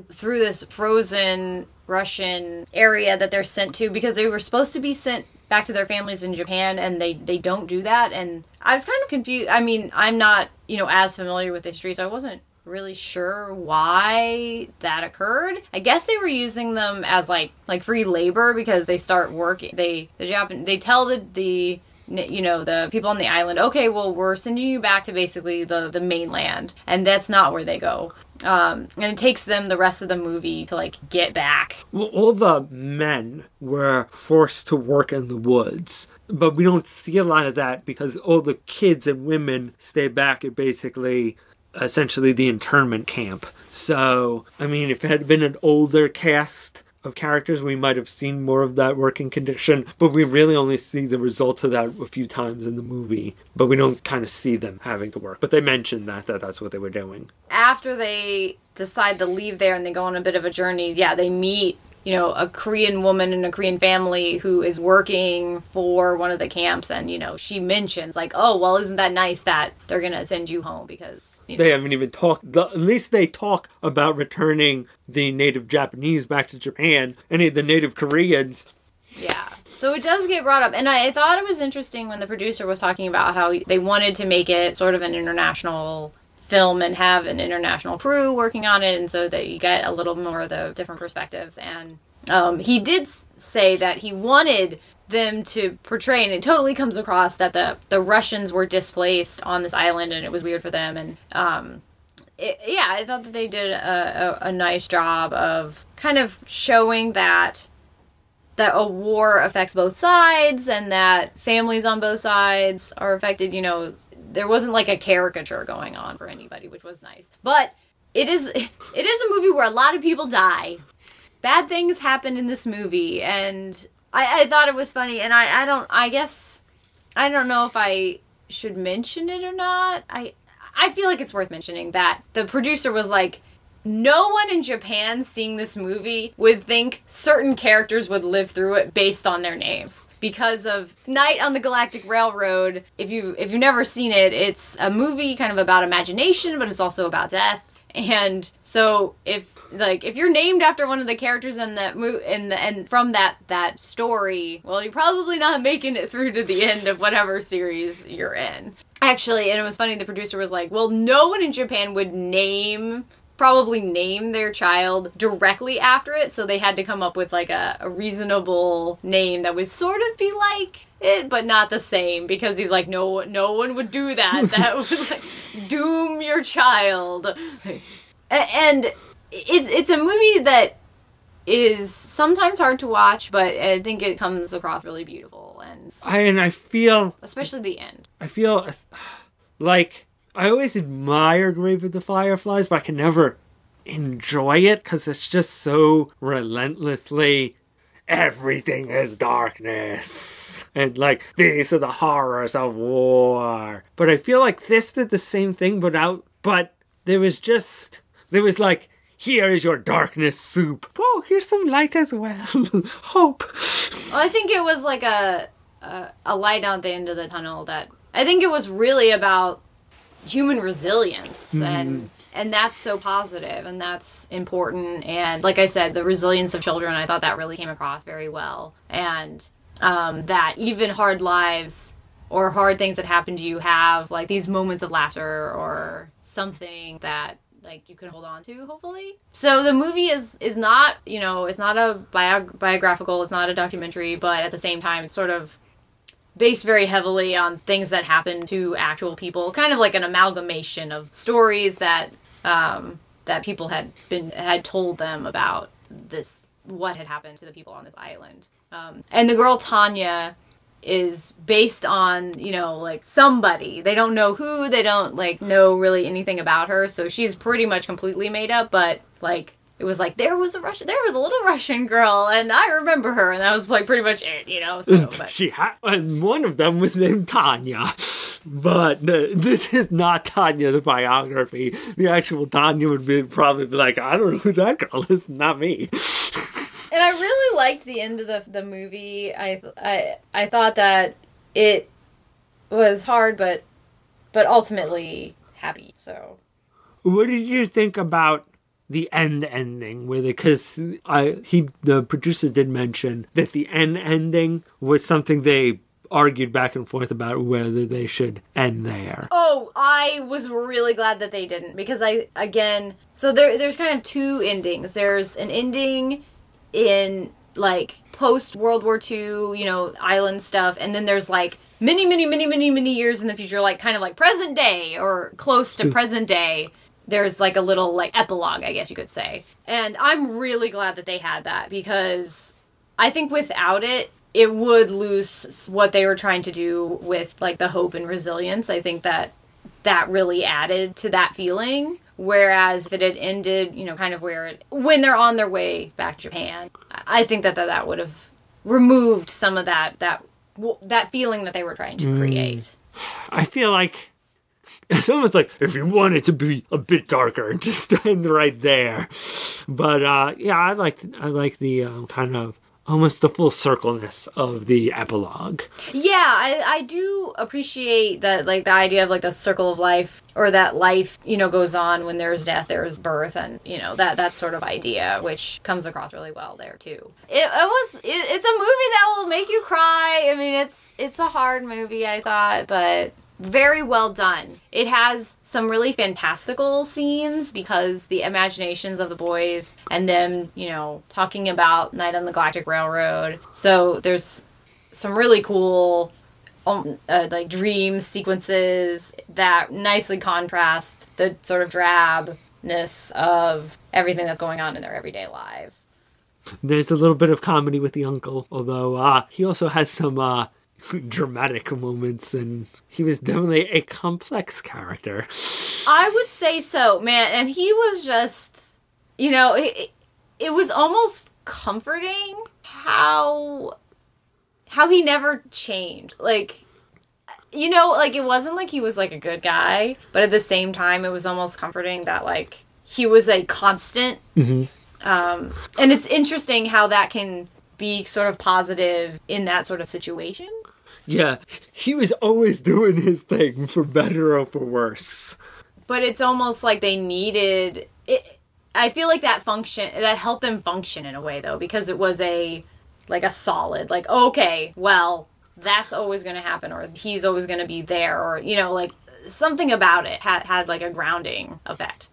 through this frozen Russian area that they're sent to, because they were supposed to be sent back to their families in Japan, and they don't do that. And I was kind of confused. I mean, I'm not, as familiar with history, so I wasn't really sure why that occurred. I guess they were using them as like free labor, because they start working. They tell the people on the island, okay, well, we're sending you back to basically the mainland, and that's not where they go. And it takes them the rest of the movie to get back. Well, all the men were forced to work in the woods, but we don't see a lot of that because all the kids and women stay back at basically essentially the internment camp. So, I mean, if it had been an older cast of characters, we might have seen more of that working condition, but we really only see the results of that a few times in the movie, but we don't kind of see them having to work. But they mentioned that's what they were doing. After they decide to leave there and they go on a bit of a journey, they meet a Korean woman in a Korean family who is working for one of the camps, and, she mentions, oh, well, isn't that nice that they're going to send you home, because, They haven't even talked, at least they talk about returning the native Japanese back to Japan, any of the native Koreans. Yeah. So it does get brought up, and I thought it was interesting when the producer was talking about how they wanted to make it sort of an international film and have an international crew working on it, and so that you get a little more of the different perspectives. And he did say that he wanted them to portray, and it totally comes across, that the Russians were displaced on this island and it was weird for them. And I thought that they did a nice job of kind of showing that a war affects both sides, and that families on both sides are affected. There wasn't a caricature going on for anybody, which was nice. But it is a movie where a lot of people die. Bad things happen in this movie, and I thought it was funny, and I don't know if I should mention it or not. I feel like it's worth mentioning that the producer was like, no one in Japan seeing this movie would think certain characters would live through it based on their names. Because of Night on the Galactic Railroad, if you've never seen it, it's a movie kind of about imagination, but it's also about death. And so if you're named after one of the characters in that and from that story, well, you're probably not making it through to the end of whatever series you're in. Actually, and it was funny, the producer was like, well, no one in Japan would probably name their child directly after it, so they had to come up with a reasonable name that would sort of be like it, but not the same, because he's like, no one would do that. That would doom your child. And it's a movie that is sometimes hard to watch, but I think it comes across really beautiful, and I feel, especially the end, I feel like I always admire Grave of the Fireflies, but I can never enjoy it because it's just so relentlessly, everything is darkness. And these are the horrors of war. But I feel like this did the same thing, but there was here is your darkness soup. Oh, here's some light as well. Hope. Well, I think it was a light at the end of the tunnel. That I think it was really about human resilience, and that's so positive, and that's important. And like I said, the resilience of children, I thought that really came across very well. And that even hard lives or hard things that happen to you have these moments of laughter or something that like you can hold on to, hopefully. So the movie is not, you know, it's not a biographical, it's not a documentary, but at the same time it's sort of based very heavily on things that happened to actual people, kind of like an amalgamation of stories that that people had told them about this, what had happened to the people on this island. And the girl Tanya is based on, you know, like somebody. They don't know who, they don't like know really anything about her, so she's pretty much completely made up, but like it was like there was a little Russian girl and I remember her, and that was like pretty much it, you know. So but and one of them was named Tanya. But this is not Tanya, the biography. The actual Tanya would probably be like, I don't know who that girl is, not me. And I really liked the end of the movie. I thought that it was hard, but ultimately happy. So, what did you think about the ending? Because the producer did mention that the ending was something they argued back and forth about whether they should end there. Oh, I was really glad that they didn't, because so there's kind of two endings. There's an ending in like post World War II, you know, island stuff, and then there's like many years in the future, like kind of like present day or close to present day. There's like a little like epilogue, I guess you could say. And I'm really glad that they had that, because I think without it, it would lose what they were trying to do with like the hope and resilience. I think that really added to that feeling. Whereas if it had ended, you know, kind of when they're on their way back to Japan, I think that would have removed some of that feeling that they were trying to create. I feel like it's almost like if you want it to be a bit darker, just end right there. But yeah, I like the kind of almost the full circleness of the epilogue. Yeah, I do appreciate that, like the idea of like the circle of life, or that life, you know, goes on. When there's death, there's birth, and you know, that sort of idea, which comes across really well there too. It's a movie that will make you cry. I mean, it's a hard movie, I thought, but very well done. It has some really fantastical scenes because the imaginations of the boys and them, you know, talking about Night on the Galactic Railroad. So there's some really cool like dream sequences that nicely contrast the sort of drabness of everything that's going on in their everyday lives. There's a little bit of comedy with the uncle, although he also has some dramatic moments, and he was definitely a complex character. I would say so, man. And he was just, you know, it was almost comforting how he never changed. Like, you know, like it wasn't like he was like a good guy, but at the same time it was almost comforting that like he was a constant. Mm-hmm. And it's interesting how that can be sort of positive in that sort of situation. Yeah, he was always doing his thing, for better or for worse. But it's almost like they needed it. I feel like that helped them function in a way, though, because it was a solid, like, okay, well, that's always going to happen, or he's always going to be there, or, you know, like, something about it had like a grounding effect.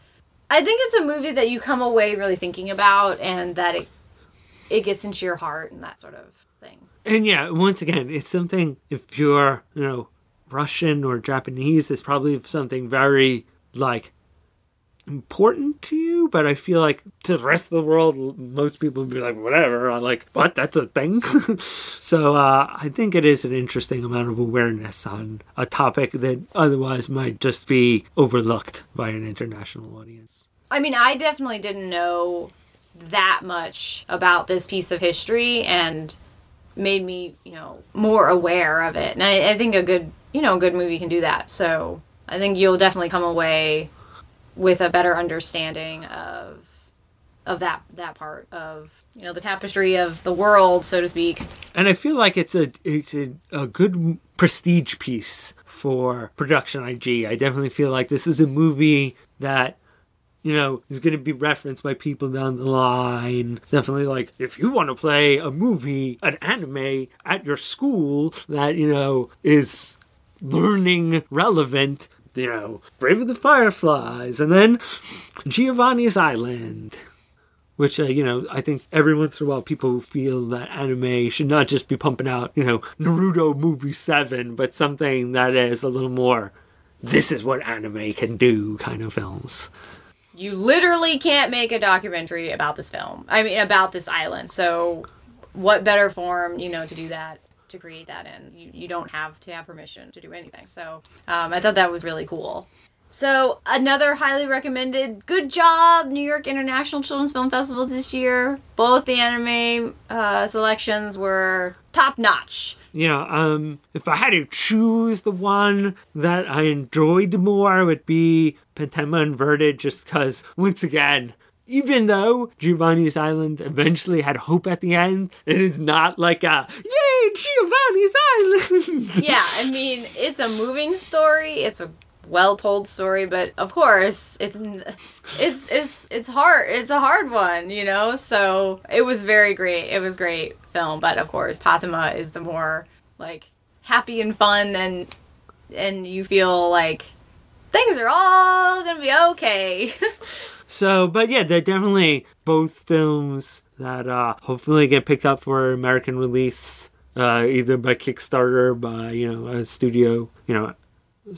I think it's a movie that you come away really thinking about, and that it gets into your heart and that sort of thing. And yeah, once again, it's something, if you're, you know, Russian or Japanese, it's probably something very, like, important to you, but I feel like to the rest of the world, most people would be like, whatever. I'm like, what? That's a thing? So I think it is an interesting amount of awareness on a topic that otherwise might just be overlooked by an international audience. I mean, I definitely didn't know that much about this piece of history, and made me, you know, more aware of it. And I think a good movie can do that. So I think you'll definitely come away with a better understanding of that part of, you know, the tapestry of the world, so to speak. And I feel like it's a good prestige piece for Production IG. I definitely feel like this is a movie that, you know, is going to be referenced by people down the line. Definitely, like, if you want to play a movie, an anime at your school that, you know, is learning relevant, Brave of the Fireflies, and then Giovanni's Island. Which, I think every once in a while people feel that anime should not just be pumping out, Naruto movie 7, but something that is a little more, this is what anime can do kind of films. You literally can't make a documentary about this film. I mean, about this island. So what better form, to do that, to create that in? You don't have to have permission to do anything. So I thought that was really cool. So, another highly recommended. Good job, New York International Children's Film Festival this year. Both the anime selections were top-notch. If I had to choose the one that I enjoyed more, it would be Patema Inverted, just because, once again, even though Giovanni's Island eventually had hope at the end, it is not like a, yay, Giovanni's Island! Yeah, I mean, it's a moving story. It's a well-told story, but of course it's hard. It's a hard one, so it was very great. It was great film, but of course Patema is the more happy and fun, and you feel like things are all gonna be okay. So, but yeah, they're definitely both films that hopefully get picked up for American release, either by Kickstarter or by a studio,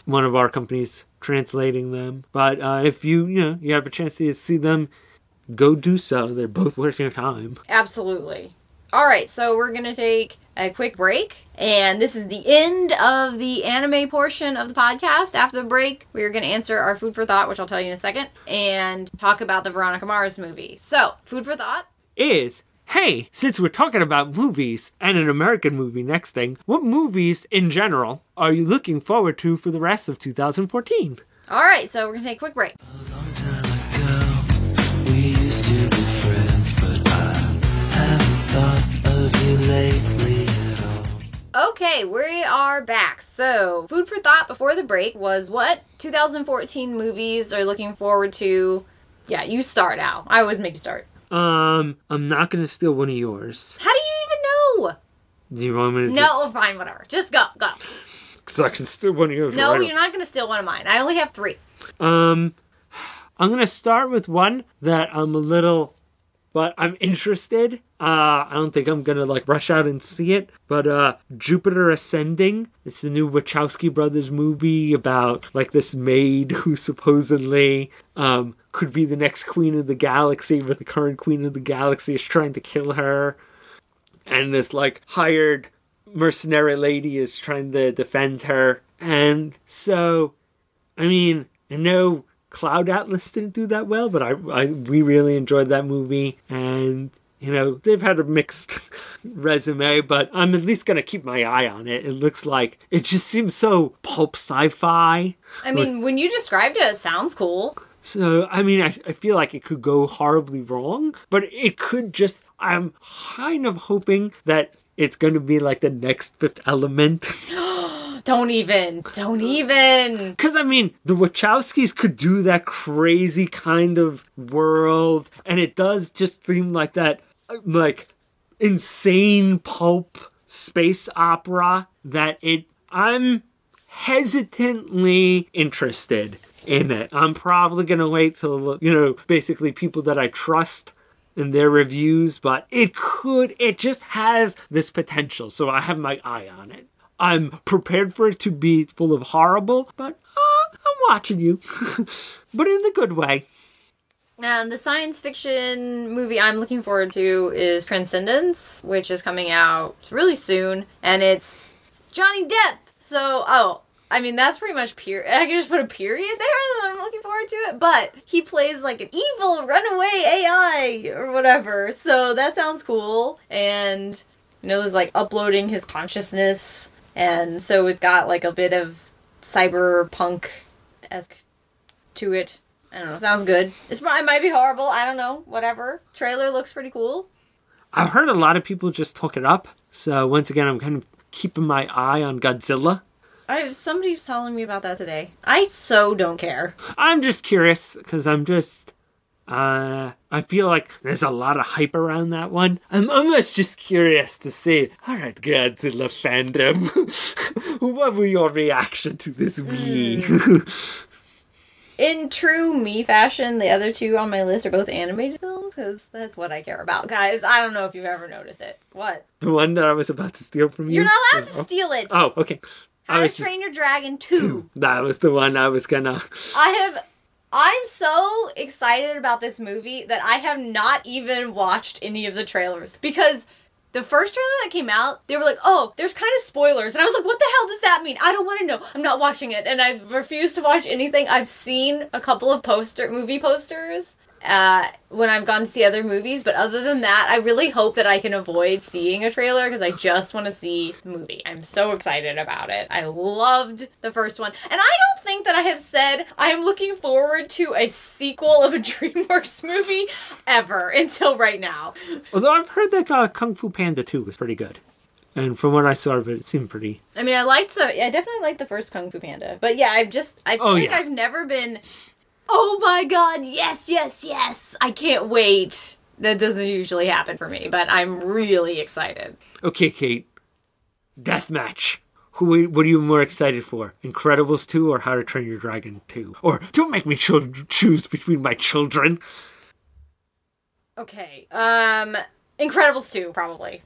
one of our companies translating them. But if you have a chance to see them, go do so. They're both worth your time. Absolutely. All right, so we're going to take a quick break, and this is the end of the anime portion of the podcast. After the break, we're going to answer our food for thought, which I'll tell you in a second, and talk about the Veronica Mars movie. So, food for thought is, hey, since we're talking about movies and an American movie next thing, what movies in general are you looking forward to for the rest of 2014? All right, so we're going to take a quick break. A long time ago, we used to be friends, but I haven't thought of you lately at all. Okay, we are back. So, food for thought before the break was what 2014 movies are you looking forward to? Yeah, you start, Al. I always make you start. I'm not gonna steal one of yours. How do you even know? Do you want me to No, fine, whatever. Just go. Because I can steal one of yours. No, you're not gonna steal one of mine. I only have 3. I'm gonna start with one that but I'm interested. I don't think I'm gonna rush out and see it, but Jupiter Ascending. It's the new Wachowski brothers movie about this maid who supposedly could be the next queen of the galaxy, but the current queen of the galaxy is trying to kill her, and this hired mercenary lady is trying to defend her. And so, I mean, I know Cloud Atlas didn't do that well, but we really enjoyed that movie, and they've had a mixed resume, but I'm at least gonna keep my eye on it. It looks like it just seems so pulp sci-fi. I mean, when you described it, it sounds cool. So, I mean, I feel like it could go horribly wrong, but it could just, I'm kind of hoping that it's going to be the next Fifth Element. Don't even. Because, I mean, the Wachowskis could do that crazy kind of world, and it does just seem like that, insane pulp space opera that I'm hesitantly interested in it. I'm probably going to wait till, basically people that I trust in their reviews, but it just has this potential, so I have my eye on it. I'm prepared for it to be full of horrible, but I'm watching you. But in the good way. And the science fiction movie I'm looking forward to is Transcendence, which is coming out really soon, and it's Johnny Depp. So, I mean, that's pretty much I can just put a period there, and I'm looking forward to it. But he plays an evil runaway AI or whatever. So that sounds cool. And, there's uploading his consciousness. And so it's got a bit of cyberpunk-esque to it. I don't know. Sounds good. It might be horrible. I don't know. Whatever. Trailer looks pretty cool. I've heard a lot of people just talk it up. So once again, I'm kind of keeping my eye on Godzilla. Somebody was telling me about that today. I so don't care. I'm just curious because I feel like there's a lot of hype around that one. I'm almost just curious to see, all right, Godzilla fandom, what were your reaction to this me? In true me fashion, the other two on my list are both animated films, because that's what I care about, guys. I don't know if you've ever noticed it. What? The one that I was about to steal from you? You're not allowed to steal it! Oh, okay. How to Train Your Dragon 2. That was the one I was gonna... I'm so excited about this movie that I have not even watched any of the trailers. Because the first trailer that came out, they were like, oh, there's kind of spoilers. And I was like, what the hell does that mean? I don't want to know. I'm not watching it. And I refuse to watch anything. I've seen a couple of movie posters when I've gone to see other movies. But other than that, I really hope that I can avoid seeing a trailer because I just want to see the movie. I'm so excited about it. I loved the first one. And I don't think that I have said I am looking forward to a sequel of a DreamWorks movie ever until right now. Although I've heard that Kung Fu Panda 2 was pretty good. And from what I saw of it, it seemed pretty... I mean, I definitely liked the first Kung Fu Panda. But yeah, I've never been... Oh my god, yes, yes, yes! I can't wait. That doesn't usually happen for me, but I'm really excited. Okay, Kate. Deathmatch. What are you more excited for? Incredibles 2 or How to Train Your Dragon 2? Or don't make me choose between my children. Okay, Incredibles 2, probably.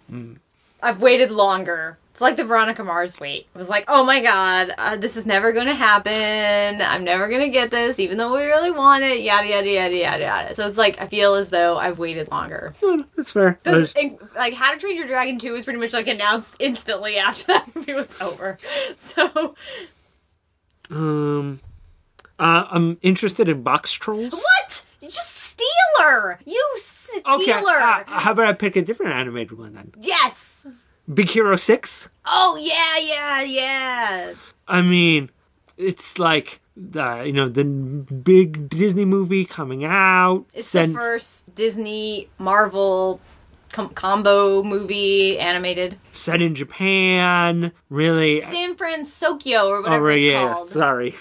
I've waited longer. It's like the Veronica Mars wait. It was like, oh my god, this is never going to happen. I'm never going to get this, even though we really want it, yada, yada, yada, yada, yada. So it's like, I feel as though I've waited longer. No, that's fair. Because, like, How to Train Your Dragon 2 was pretty much, like, announced instantly after that movie was over. So... I'm interested in Box Trolls. What? You just steal her! You stealer! Okay, how about I pick a different animated one then? Yes! Big Hero 6? Oh, yeah. I mean, it's like, the big Disney movie coming out. It's the first Disney Marvel combo movie, animated. Set in Japan, really. San Francisco, or whatever it's called. Sorry.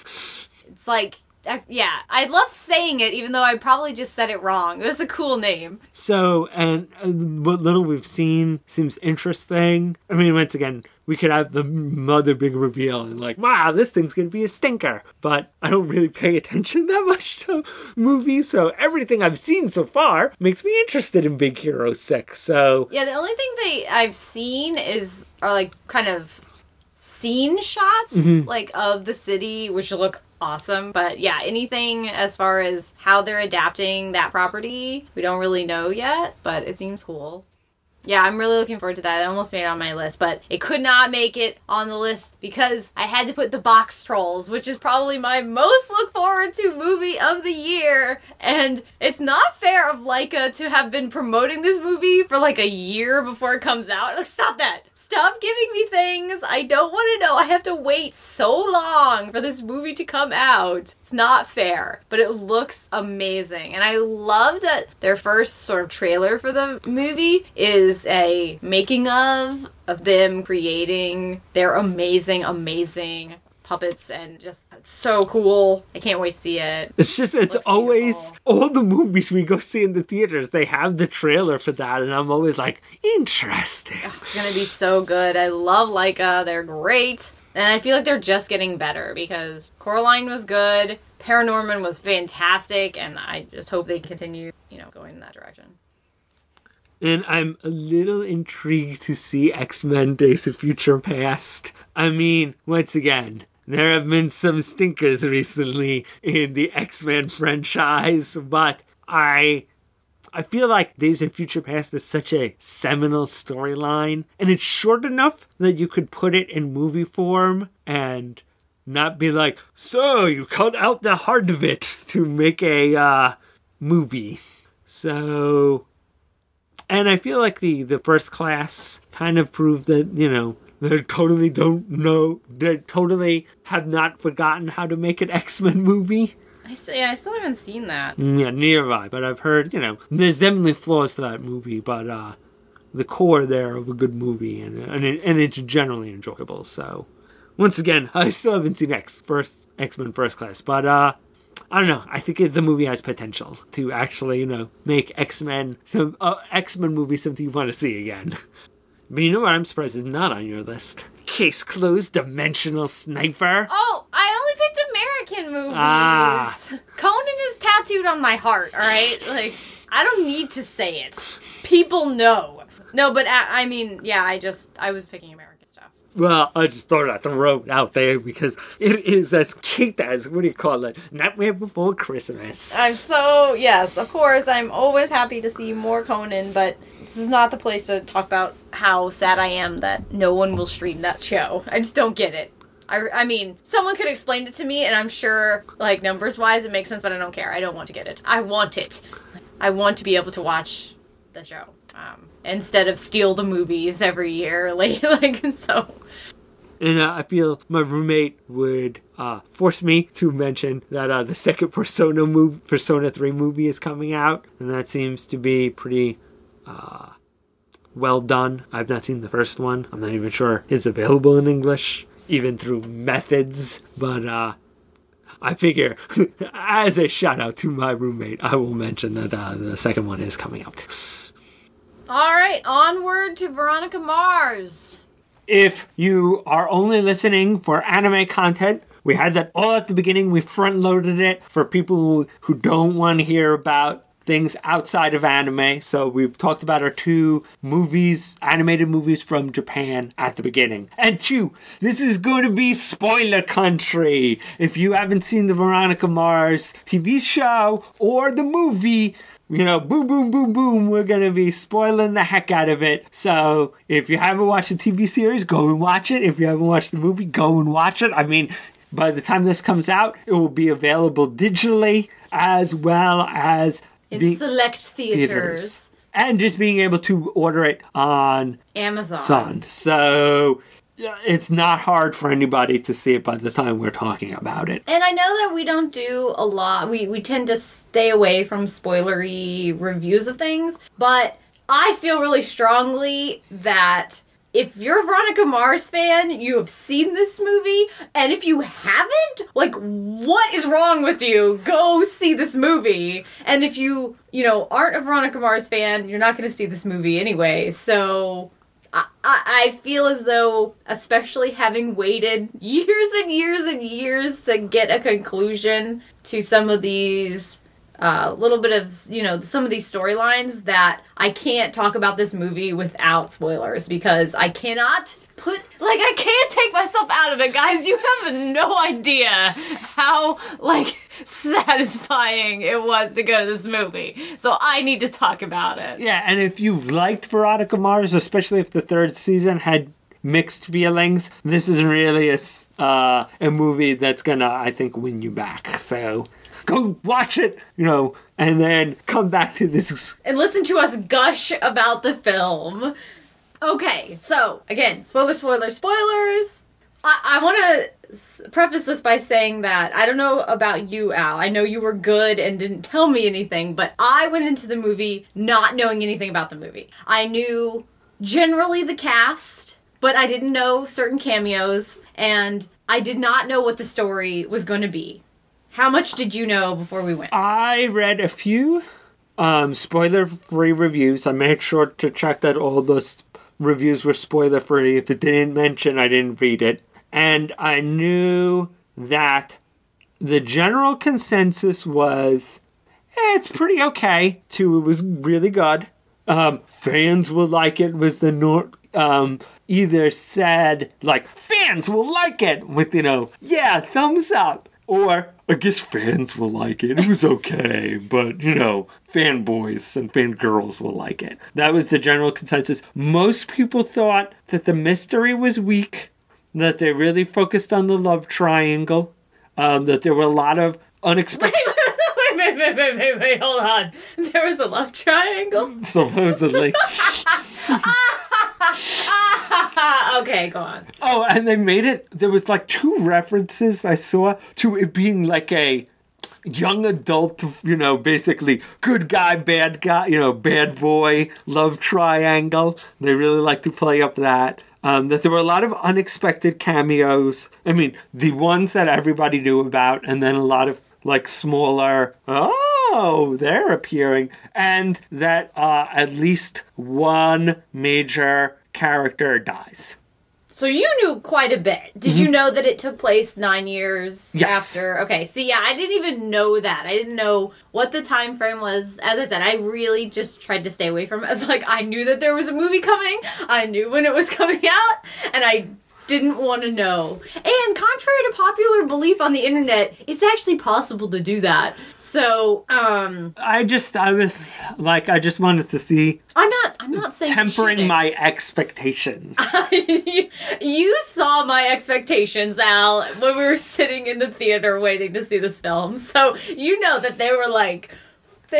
It's like... I love saying it, even though I probably just said it wrong. It was a cool name. So, and what little we've seen seems interesting. I mean, once again, we could have the mother big reveal and like, wow, this thing's going to be a stinker. But I don't really pay attention that much to movies, so everything I've seen so far makes me interested in Big Hero 6, so... Yeah, the only thing I've seen are like kind of scene shots, like of the city, which look awesome. But yeah, anything as far as how they're adapting that property, we don't really know yet, but it seems cool. Yeah, I'm really looking forward to that. I almost made it on my list, but it could not make it on the list because I had to put the Box Trolls, which is probably my most look forward to movie of the year. And it's not fair of Laika to have been promoting this movie for like a year before it comes out. Like, stop that. Stop giving me things I don't want to know. I have to wait so long for this movie to come out. It's not fair, but it looks amazing. And I love that their first sort of trailer for the movie is a making of them creating their amazing puppets, and just so cool. I can't wait to see it. It's always beautiful. All the movies we go see in the theaters, they have the trailer for that, and I'm always like, interesting. Oh, it's gonna be so good. I love Laika. They're great. And I feel like they're just getting better because Coraline was good, Paranorman was fantastic, and I just hope they continue, going in that direction. And I'm a little intrigued to see X-Men Days of Future Past. I mean, once again, there have been some stinkers recently in the X-Men franchise, but I feel like Days of Future Past is such a seminal storyline, and it's short enough that you could put it in movie form and not be like, so you cut out the heart of it to make a movie. So... And I feel like the First Class kind of proved that, they totally have not forgotten how to make an X-Men movie. I still haven't seen that. Yeah, neither have I, but I've heard, there's definitely flaws to that movie, but the core there of a good movie, and it's generally enjoyable, so... Once again, I still haven't seen X-Men First Class, but I don't know. I think the movie has potential to actually, make X-Men movie something you want to see again. But you know what I'm surprised is not on your list? Case Closed, Dimensional Sniper. Oh, I only picked American movies. Conan is tattooed on my heart, alright? Like, I don't need to say it. People know. No, but I was picking American stuff. Well, I just throw it out there because it is as cute as, Nightmare Before Christmas. Yes, of course, I'm always happy to see more Conan, but this is not the place to talk about how sad I am that no one will stream that show. I just don't get it. I mean, someone could explain it to me, and I'm sure, numbers-wise, it makes sense, but I don't care. I don't want to get it. I want it. I want to be able to watch the show. Instead of steal the movies every year, so. And I feel my roommate would force me to mention that the second Persona 3 movie is coming out, and that seems to be pretty well done. I've not seen the first one. I'm not even sure it's available in English, even through methods, but I figure, as a shout out to my roommate, I will mention that the second one is coming out. All right, onward to Veronica Mars. If you are only listening for anime content, we had that all at the beginning. We front-loaded it for people who don't want to hear about things outside of anime. So we've talked about our 2 movies, animated movies from Japan at the beginning. And 2, this is going to be spoiler country. If you haven't seen the Veronica Mars TV show or the movie, boom, boom, boom, boom, we're going to be spoiling the heck out of it. So if you haven't watched the TV series, go and watch it. If you haven't watched the movie, go and watch it. I mean, by the time this comes out, it will be available digitally as well as in select theaters. And just being able to order it on Amazon. So it's not hard for anybody to see it by the time we're talking about it. And I know that we don't do a lot. We tend to stay away from spoilery reviews of things. But I feel really strongly that if you're a Veronica Mars fan, you have seen this movie. And if you haven't, what is wrong with you? Go see this movie. And if you aren't a Veronica Mars fan, you're not going to see this movie anyway. So I feel as though, especially having waited years and years and years to get a conclusion to some of these little bit of, some of these storylines, that I can't talk about this movie without spoilers, because I cannot I can't take myself out of it, guys. You have no idea how, satisfying it was to go to this movie. So I need to talk about it. Yeah, and if you liked Veronica Mars, especially if the 3rd season had mixed feelings, this is really a movie that's gonna, I think, win you back. So go watch it, and then come back to this. And listen to us gush about the film. Okay, so, again, spoilers. I want to preface this by saying that I don't know about you, Al. I know you were good and didn't tell me anything, but I went into the movie not knowing anything about the movie. I knew generally the cast, but I didn't know certain cameos, and I did not know what the story was going to be. How much did you know before we went? I read a few spoiler-free reviews. I made sure to check that all those reviews were spoiler-free. If it didn't mention, I didn't read it. And I knew that the general consensus was, it's pretty okay, to it was really good. Fans will like it, was the either said, fans will like it, with, yeah, thumbs up. Or, I guess fans will like it. It was okay, but, fanboys and fangirls will like it. That was the general consensus. Most people thought that the mystery was weak, that they really focused on the love triangle, that there were a lot of unexpected... Wait, hold on. There was a love triangle? Supposedly. Okay, go on. Oh, and they made it, there was 2 references I saw to it being a young adult, basically good guy, bad boy, love triangle. They really like to play up that. That there were a lot of unexpected cameos. I mean, the ones that everybody knew about, and then a lot of like smaller, oh, they're appearing, and that at least one major character dies. So you knew quite a bit. Did you know that it took place 9 years after? Okay, see, yeah, I didn't even know that. I didn't know what the time frame was. As I said, I really just tried to stay away from it. It's like, I knew that there was a movie coming. I knew when it was coming out, and I didn't want to know. And contrary to popular belief on the internet, it's actually possible to do that. So, I just wanted to see. I'm not saying tempering my expectations. You saw my expectations, Al, when we were sitting in the theater waiting to see this film. So you know that they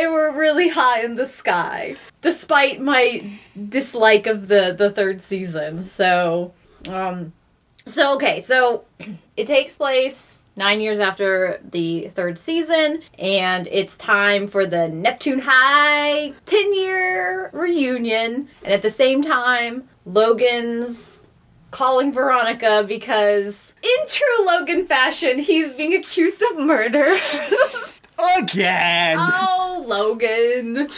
were really high in the sky, despite my dislike of the third season. So it takes place 9 years after the third season, and it's time for the Neptune High 10-year reunion. And at the same time, Logan's calling Veronica because, in true Logan fashion, he's being accused of murder. Again! Oh, Logan.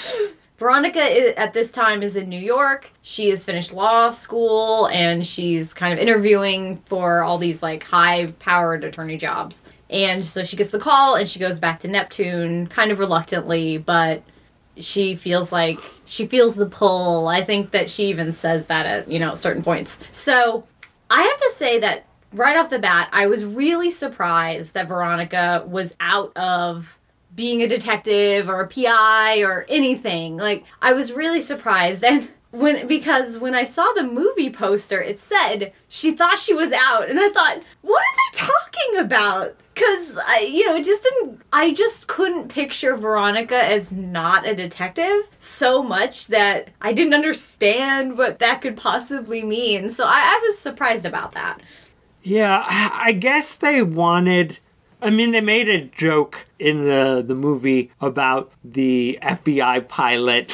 Veronica, at this time, is in New York. She has finished law school, and she's kind of interviewing for all these, like, high-powered attorney jobs. And so she gets the call, and she goes back to Neptune, kind of reluctantly, but she feels the pull. I think that she even says that at, certain points. So I have to say that right off the bat, I was really surprised that Veronica was out of being a detective or a PI or anything. Like, I was really surprised. And because when I saw the movie poster, it said she thought she was out. And I thought, what are they talking about? Because, I just couldn't picture Veronica as not a detective so much that I didn't understand what that could possibly mean. So I was surprised about that. Yeah, I guess they wanted... I mean, they made a joke in the movie about the FBI pilot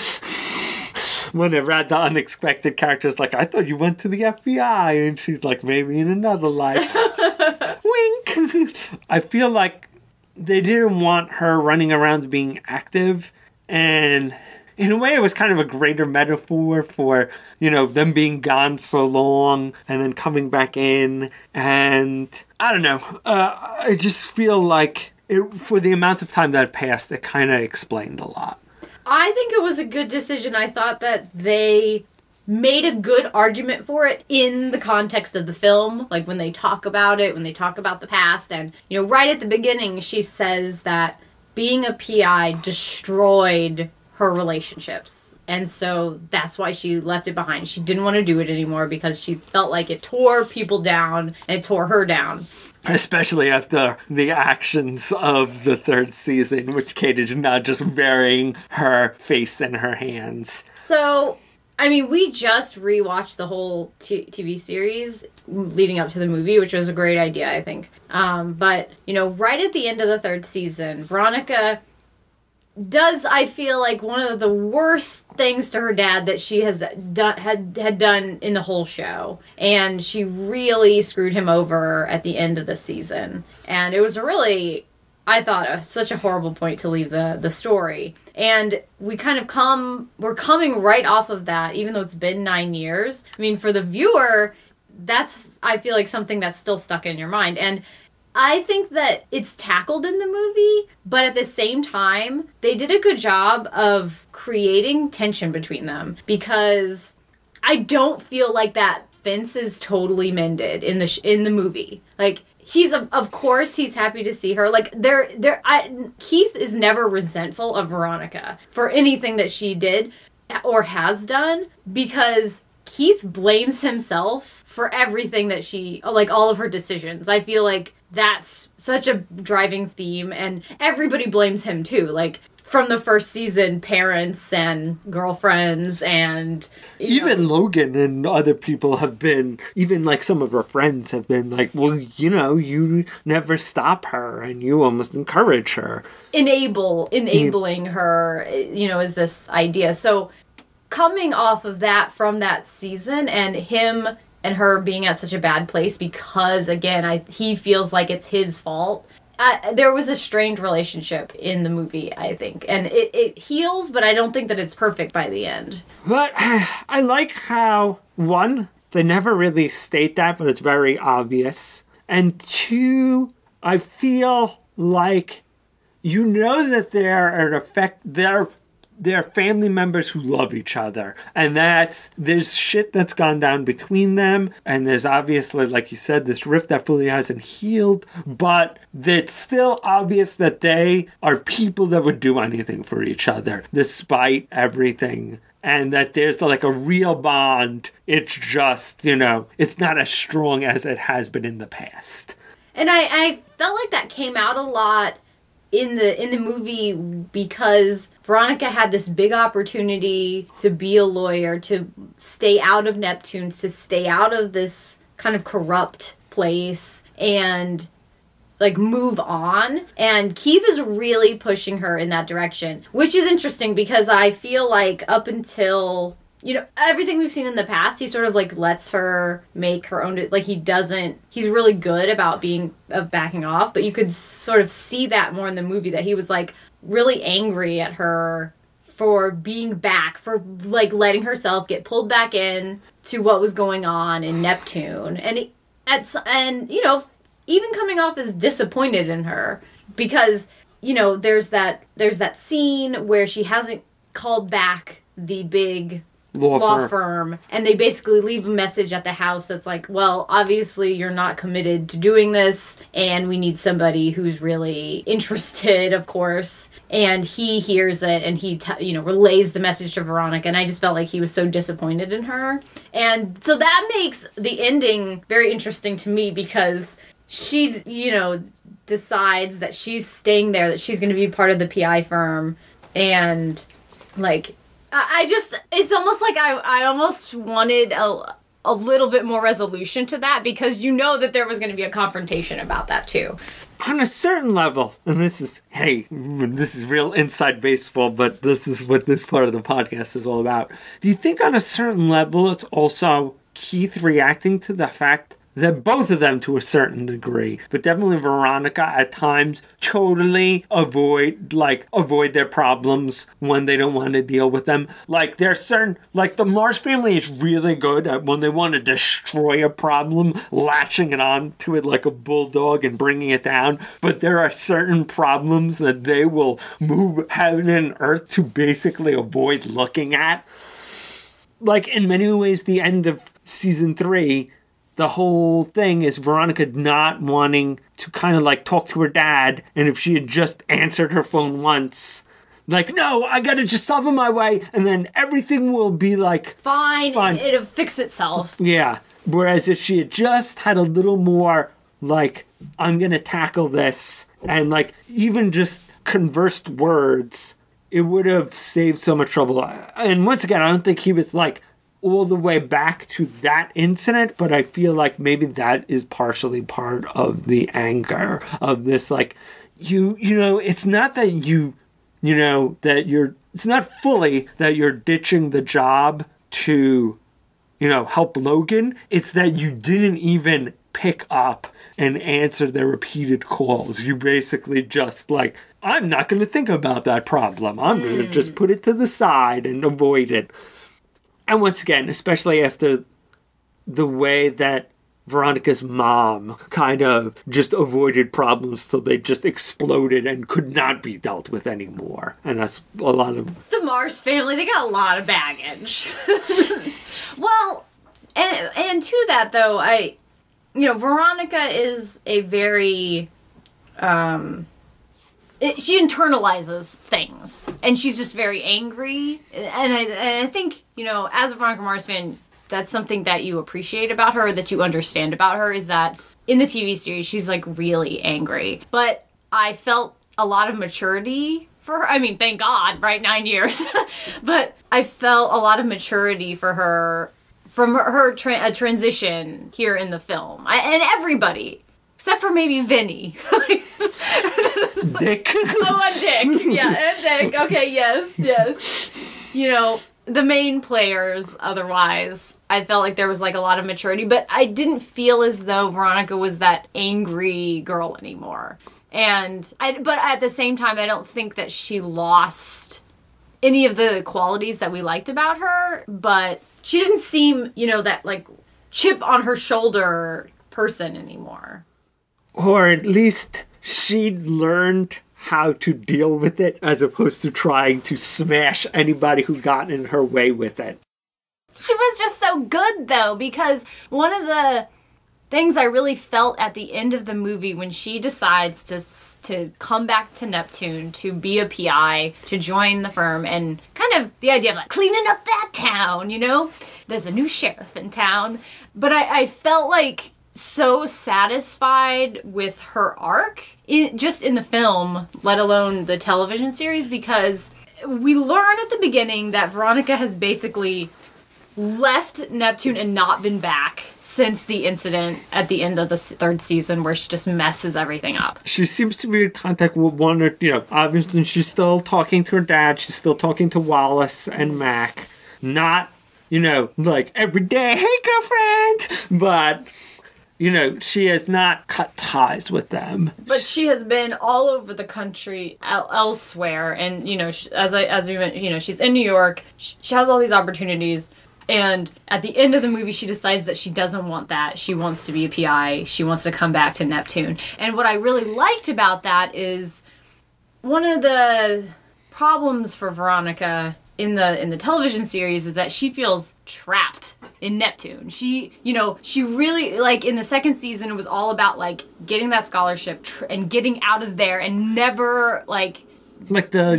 when it read the unexpected characters, like, I thought you went to the FBI, and she's like, maybe in another life. Wink! I feel like they didn't want her running around being active, and in a way it was kind of a greater metaphor for, them being gone so long and then coming back in, and I don't know. I just feel like for the amount of time that passed, it kind of explained a lot. I think it was a good decision. I thought that they made a good argument for it in the context of the film. Like, when they talk about it, when they talk about the past. And, right at the beginning, she says that being a PI destroyed her relationships. And so that's why she left it behind. She didn't want to do it anymore because she felt like it tore people down and it tore her down. Especially after the actions of the third season, which catered to not just burying her face in her hands. So, I mean, we just rewatched the whole TV series leading up to the movie, which was a great idea, I think. But, right at the end of the third season, Veronica does, I feel like, one of the worst things to her dad that she has had done in the whole show. And she really screwed him over at the end of the season. And it was really, I thought, such a horrible point to leave the story. And we're coming right off of that, even though it's been 9 years. I mean, for the viewer, that's, I feel like, something that's still stuck in your mind. And I think that it's tackled in the movie, but at the same time, they did a good job of creating tension between them, because I don't feel like that fence is totally mended in the movie. Like, of course he's happy to see her. Like, Keith is never resentful of Veronica for anything that she did or has done, because Keith blames himself for everything that all of her decisions. I feel like that's such a driving theme, and everybody blames him too. Like, from the first season, parents and girlfriends and... Even Logan and other people have been, even like some of her friends have been like, well, you never stop her and you almost encourage her. Enabling her, is this idea. So coming off of that from that season, and him and her being at such a bad place because, again, he feels like it's his fault. there was a strained relationship in the movie, I think. And it heals, but I don't think that it's perfect by the end. But I like how, one, they never really state that, but it's very obvious. And two, I feel like you know that they're family members who love each other. And there's shit that's gone down between them. And there's obviously, like you said, this rift that fully hasn't healed. But it's still obvious that they are people that would do anything for each other, despite everything. And that there's like a real bond. It's just, it's not as strong as it has been in the past. And I felt like that came out a lot in the movie because Veronica had this big opportunity to be a lawyer, to stay out of Neptune's, to stay out of this kind of corrupt place and like move on. And Keith is really pushing her in that direction, which is interesting because I feel like up until, everything we've seen in the past, he sort of like lets her make her own, like he's really good about backing off, but you could sort of see that more in the movie, that he was like really angry at her for being back, for like letting herself get pulled back in to what was going on in Neptune. And even coming off as disappointed in her because, there's that scene where she hasn't called back the big law firm, and they basically leave a message at the house that's like, well, obviously you're not committed to doing this, and we need somebody who's really interested, of course. And he hears it, and he relays the message to Veronica, and I just felt like he was so disappointed in her. And so that makes the ending very interesting to me because she, decides that she's staying there, that she's going to be part of the PI firm, and like it's almost like I almost wanted a little bit more resolution to that because that there was going to be a confrontation about that too. On a certain level, and this is real inside baseball, but this is what this part of the podcast is all about. Do you think on a certain level it's also Keith reacting to the fact that both of them to a certain degree, but definitely Veronica at times totally avoid their problems when they don't want to deal with them. Like there's certain, like the Mars family is really good at when they want to destroy a problem, latching it on to it like a bulldog and bringing it down. But there are certain problems that they will move heaven and earth to basically avoid looking at. Like in many ways, the end of season 3, the whole thing is Veronica not wanting to kind of like talk to her dad. And if she had just answered her phone once, like, no, I got to just solve it my way. And then everything will be like, fine. It'll fix itself. Yeah. Whereas if she had just had a little more like, I'm going to tackle this and like even just conversed words, it would have saved so much trouble. And once again, I don't think he was like all the way back to that incident, but I feel like maybe that is partially part of the anger of this. Like, it's not that it's not fully that you're ditching the job to, help Logan. It's that you didn't even pick up and answer their repeated calls. You basically just like, I'm not going to think about that problem. I'm going to just put it to the side and avoid it. And once again, especially after the way that Veronica's mom kind of just avoided problems till they just exploded and could not be dealt with anymore. And that's a lot of... The Mars family, they got a lot of baggage. Well, and to that though, Veronica is a very... she internalizes things, and she's just very angry. And I think, as a Veronica Mars fan, that's something that you appreciate about her, that you understand about her, is that in the TV series, she's like really angry. But I felt a lot of maturity for her. I mean, thank God, right? 9 years. But I felt a lot of maturity for her from her transition here in the film. And everybody. Except for maybe Vinny. Dick. Oh, and Dick. Yeah, and Dick. Okay, yes. The main players, otherwise, I felt like there was like a lot of maturity, but I didn't feel as though Veronica was that angry girl anymore. But at the same time, I don't think that she lost any of the qualities that we liked about her, but she didn't seem, that, like, chip on her shoulder person anymore. Or at least she'd learned how to deal with it as opposed to trying to smash anybody who got in her way with it. She was just so good, though, because one of the things I really felt at the end of the movie when she decides to come back to Neptune, to be a PI, to join the firm, and kind of the idea of, like, cleaning up that town, There's a new sheriff in town. But I felt, like, so satisfied with her arc, just in the film, let alone the television series, because we learn at the beginning that Veronica has basically left Neptune and not been back since the incident at the end of the third season where she just messes everything up. She seems to be in contact with one or, obviously she's still talking to her dad, she's still talking to Wallace and Mac. Not, like every day, hey girlfriend, but... she has not cut ties with them. But she has been all over the country, elsewhere, and as we mentioned, she's in New York. She has all these opportunities, and at the end of the movie, she decides that she doesn't want that. She wants to be a PI. She wants to come back to Neptune. And what I really liked about that is one of the problems for Veronica in the television series is that she feels trapped in Neptune. She really, like, in the second season, it was all about, like, getting that scholarship and getting out of there and never, like the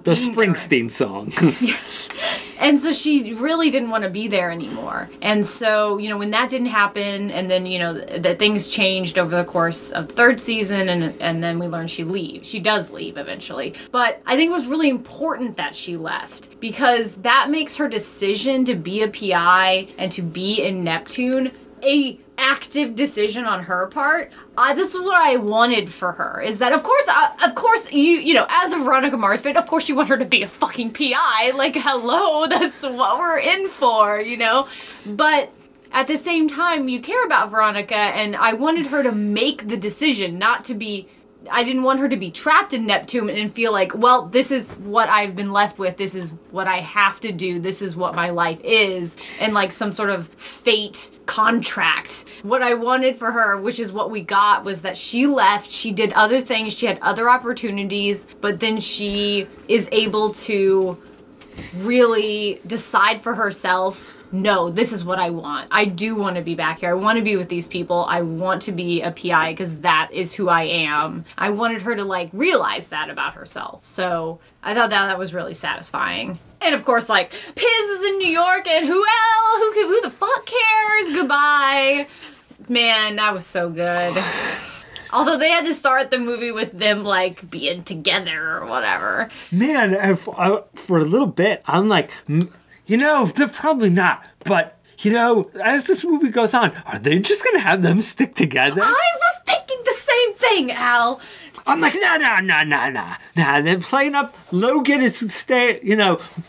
Springsteen song. Yeah. And so she really didn't want to be there anymore. And so, when that didn't happen, and then, that things changed over the course of the third season, and then we learned she leaves. She does leave eventually. But I think it was really important that she left, because that makes her decision to be a PI and to be in Neptune a active decision on her part. This is what I wanted for her, is that of course you as a Veronica Mars fan, of course you want her to be a fucking PI. Like, hello, that's what we're in for, But at the same time, you care about Veronica, and I wanted her to make the decision, I didn't want her to be trapped in Neptune and feel like, well, this is what I've been left with. This is what I have to do. This is what my life is. And like some sort of fate contract. What I wanted for her, which is what we got, was that she left. She did other things. She had other opportunities. But then she is able to really decide for herself, no, this is what I want. I do want to be back here. I want to be with these people. I want to be a PI because that is who I am. I wanted her to, like, realize that about herself. So I thought that was really satisfying. And of course, like, Piz is in New York, and who the fuck cares? Goodbye. Man, that was so good. Although they had to start the movie with them, like, being together or whatever. Man, for a little bit, I'm like... they're probably not. But, as this movie goes on, are they just going to have them stick together? I was thinking the same thing, Al. I'm like, nah. They're playing up. Logan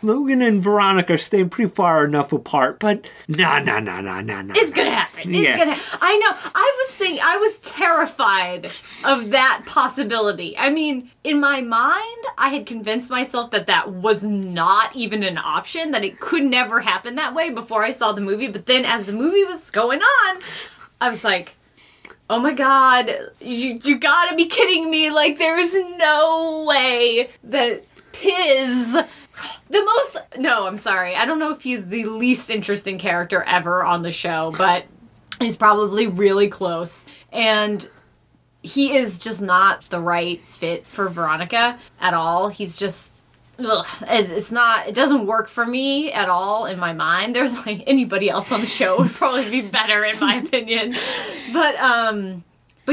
Logan and Veronica are staying pretty far enough apart, but nah. It's gonna happen. I know. I was terrified of that possibility. I mean, in my mind, I had convinced myself that was not even an option, that it could never happen that way before I saw the movie. But then as the movie was going on, I was like, oh my god, you gotta be kidding me. Like, there's no way that Piz, I'm sorry. I don't know if he's the least interesting character ever on the show, but he's probably really close. And he is just not the right fit for Veronica at all. He's just... it doesn't work for me at all in my mind. There's like anybody else on the show would probably be better in my opinion. But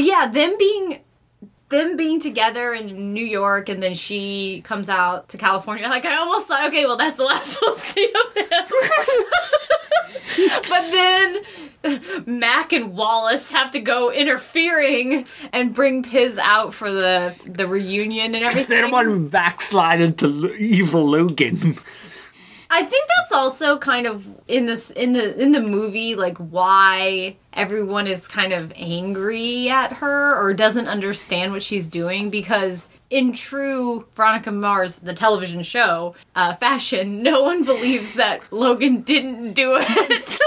yeah, them being together in New York, and then she comes out to California. Like, I almost thought, okay, well, that's the last we'll see of him. But then Mac and Wallace have to go interfering and bring Piz out for the reunion and everything. They don't want to backslide into evil Logan. I think that's also kind of in the movie, like, why everyone is kind of angry at her or doesn't understand what she's doing, because in true Veronica Mars, the television show, fashion, no one believes that Logan didn't do it.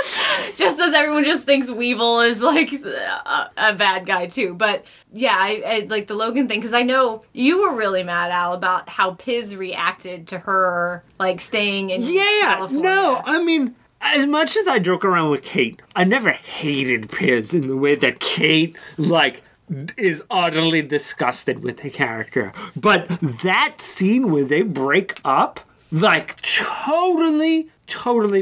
Just as everyone just thinks Weevil is, like, a bad guy, too. But, yeah, I like the Logan thing, because I know you were really mad, Al, about how Piz reacted to her, like, staying in California. No, I mean, as much as I joke around with Kate, I never hated Piz in the way that Kate, like, is utterly disgusted with the character. But that scene where they break up, like, totally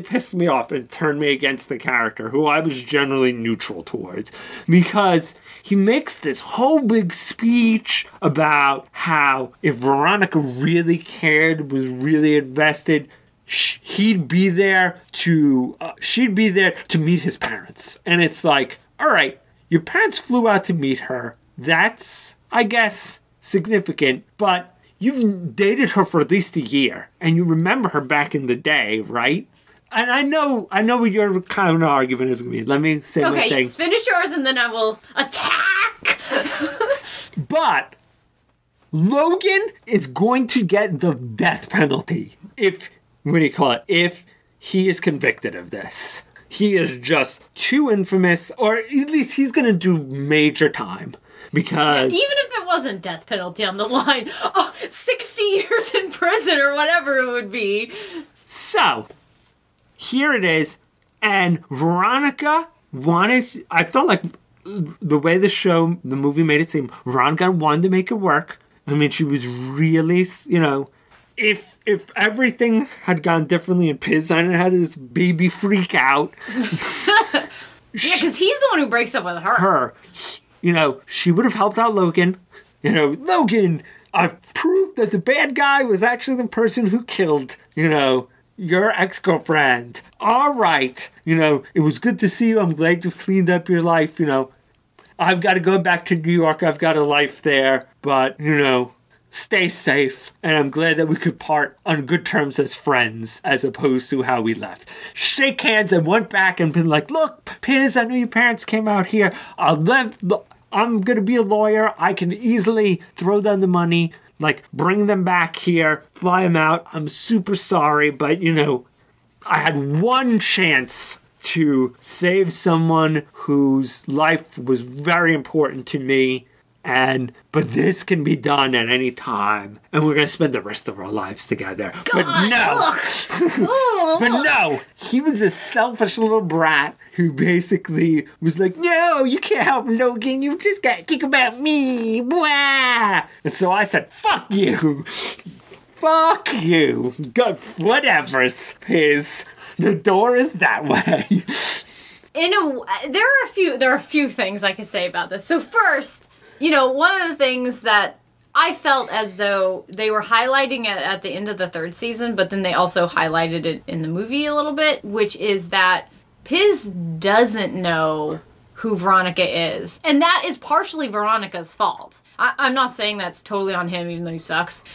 pissed me off and turned me against the character, who I was generally neutral towards. Because he makes this whole big speech about how if Veronica really cared, was really invested, she'd be there to meet his parents. And it's like, all right, your parents flew out to meet her. That's, I guess, significant, but you've dated her for at least a year, and you remember her back in the day, right? And I know what your kind of argument is going to be. Let me say my thing. Okay, finish yours, and then I will attack! But Logan is going to get the death penalty if he is convicted of this. He is just too infamous, or at least he's going to do major time. Because even if it wasn't death penalty on the line, 60 years in prison or whatever it would be. So, here it is. And Veronica I felt like the way the movie made it seem, Veronica wanted to make it work. I mean, she was really, if everything had gone differently in Piz, I had this baby freak out. Yeah, because he's the one who breaks up with her. She would have helped out Logan. Logan, I've proved that the bad guy was actually the person who killed, your ex-girlfriend. All right. It was good to see you. I'm glad you've cleaned up your life. I've got to go back to New York. I've got a life there. But, stay safe. And I'm glad that we could part on good terms as friends as opposed to how we left. Shake hands and went back and been like, look, Piz, I know your parents came out here. I'm going to be a lawyer. I can easily throw them the money, like bring them back here, fly them out. I'm super sorry, but, I had one chance to save someone whose life was very important to me. But this can be done at any time, and we're going to spend the rest of our lives together. God, but no, he was a selfish little brat who basically was like, no, you can't help Logan, you just got to think about me, blah. And so I said, fuck you. Fuck you. God, whatever's Piz. The door is that way. There are a few things I could say about this. So first, one of the things that I felt as though they were highlighting it at the end of the third season, but then they also highlighted it in the movie a little bit, which is that Piz doesn't know who Veronica is. And that is partially Veronica's fault. I'm not saying that's totally on him, even though he sucks.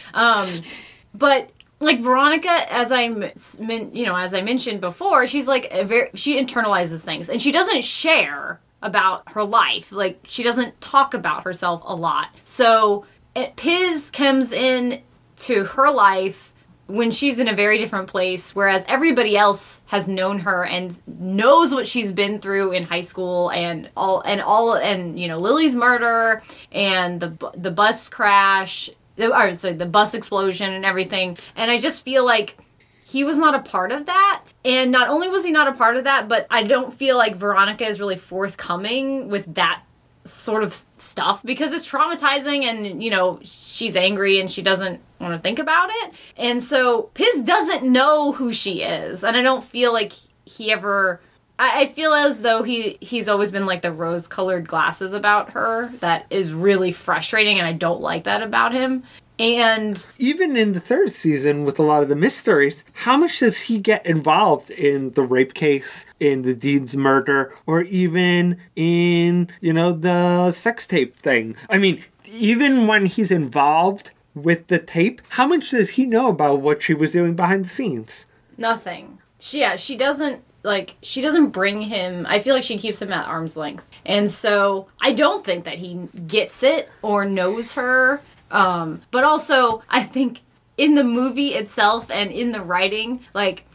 But like Veronica, as I mentioned before, she's like she internalizes things, and she doesn't share about her life. Like, she doesn't talk about herself a lot. So Piz comes in to her life when she's in a very different place, whereas everybody else has known her and knows what she's been through in high school and Lily's murder and the bus crash, the bus explosion and everything. And I just feel like he was not a part of that. And not only was he not a part of that, but I don't feel like Veronica is really forthcoming with that sort of stuff because it's traumatizing and, she's angry and she doesn't want to think about it. And so Piz doesn't know who she is. And I don't feel like he ever... I feel as though he's always been like the rose-colored glasses about her. That is really frustrating and I don't like that about him. And even in the third season with a lot of the mysteries, how much does he get involved in the rape case, in the Dean's murder, or even in, the sex tape thing? I mean, even when he's involved with the tape, how much does he know about what she was doing behind the scenes? Nothing. She doesn't bring him, I feel like she keeps him at arm's length. And so I don't think that he gets it or knows her. But also, I think in the movie itself and in the writing, like,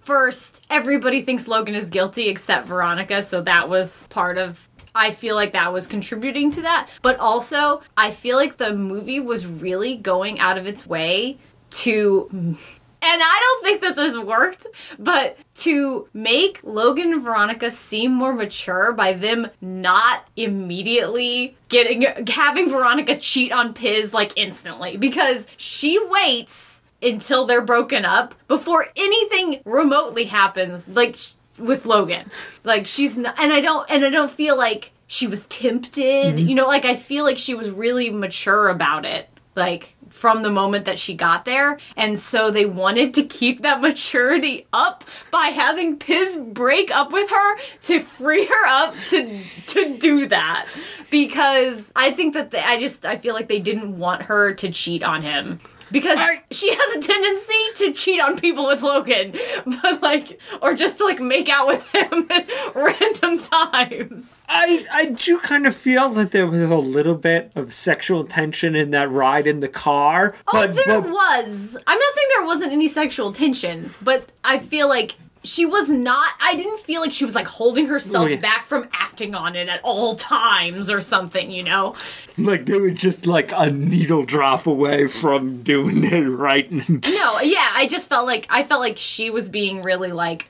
first, everybody thinks Logan is guilty except Veronica, so that was part of, I feel like that was contributing to that. But also, I feel like the movie was really going out of its way to, and I don't think that this worked, but to make Logan and Veronica seem more mature by them not immediately having Veronica cheat on Piz, like, instantly. Because she waits until they're broken up before anything remotely happens, like, with Logan. Like, she's not, and I don't feel like she was tempted, you know, like, I feel like she was really mature about it, like, from the moment that she got there, and so they wanted to keep that maturity up by having Piz break up with her to free her up to do that, because I think that I feel like they didn't want her to cheat on him. Because she has a tendency to cheat on people with Logan, but like, or just to like make out with him at random times. I do kind of feel that there was a little bit of sexual tension in that ride in the car. But there was. I'm not saying there wasn't any sexual tension, but I feel like she was not, I didn't feel like she was like holding herself back from acting on it at all times or something, you know? Like they were just like a needle drop away from doing it right. No, yeah, I felt like she was being really like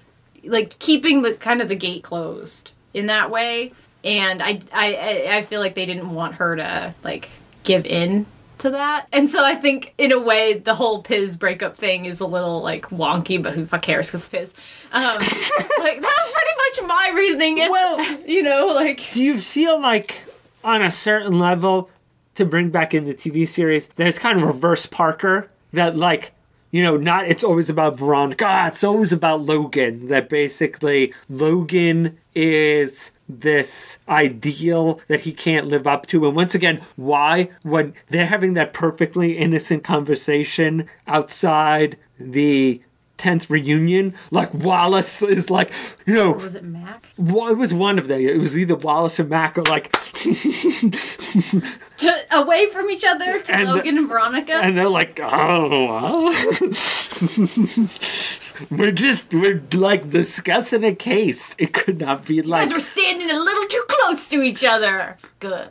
keeping the kind of the gate closed in that way. And I feel like they didn't want her to like give in to that. And so I think in a way the whole Piz breakup thing is a little like wonky, but who the fuck cares because Piz. Like that's pretty much my reasoning. Well, you know, like, do you feel like on a certain level, to bring back in the TV series, that it's kind of reverse Parker, that like, you know, not it's always about Veronica, it's always about Logan, that basically Logan is this ideal that he can't live up to. And once again, why? When they're having that perfectly innocent conversation outside the 10th reunion, like Wallace is like, you know, or was it Mac? Well, it was one of them. It was either Wallace or Mac, or like away from each other to Logan and Veronica, and they're like, oh, we're like discussing a case. It could not be like, you guys were standing a little too close to each other. Good.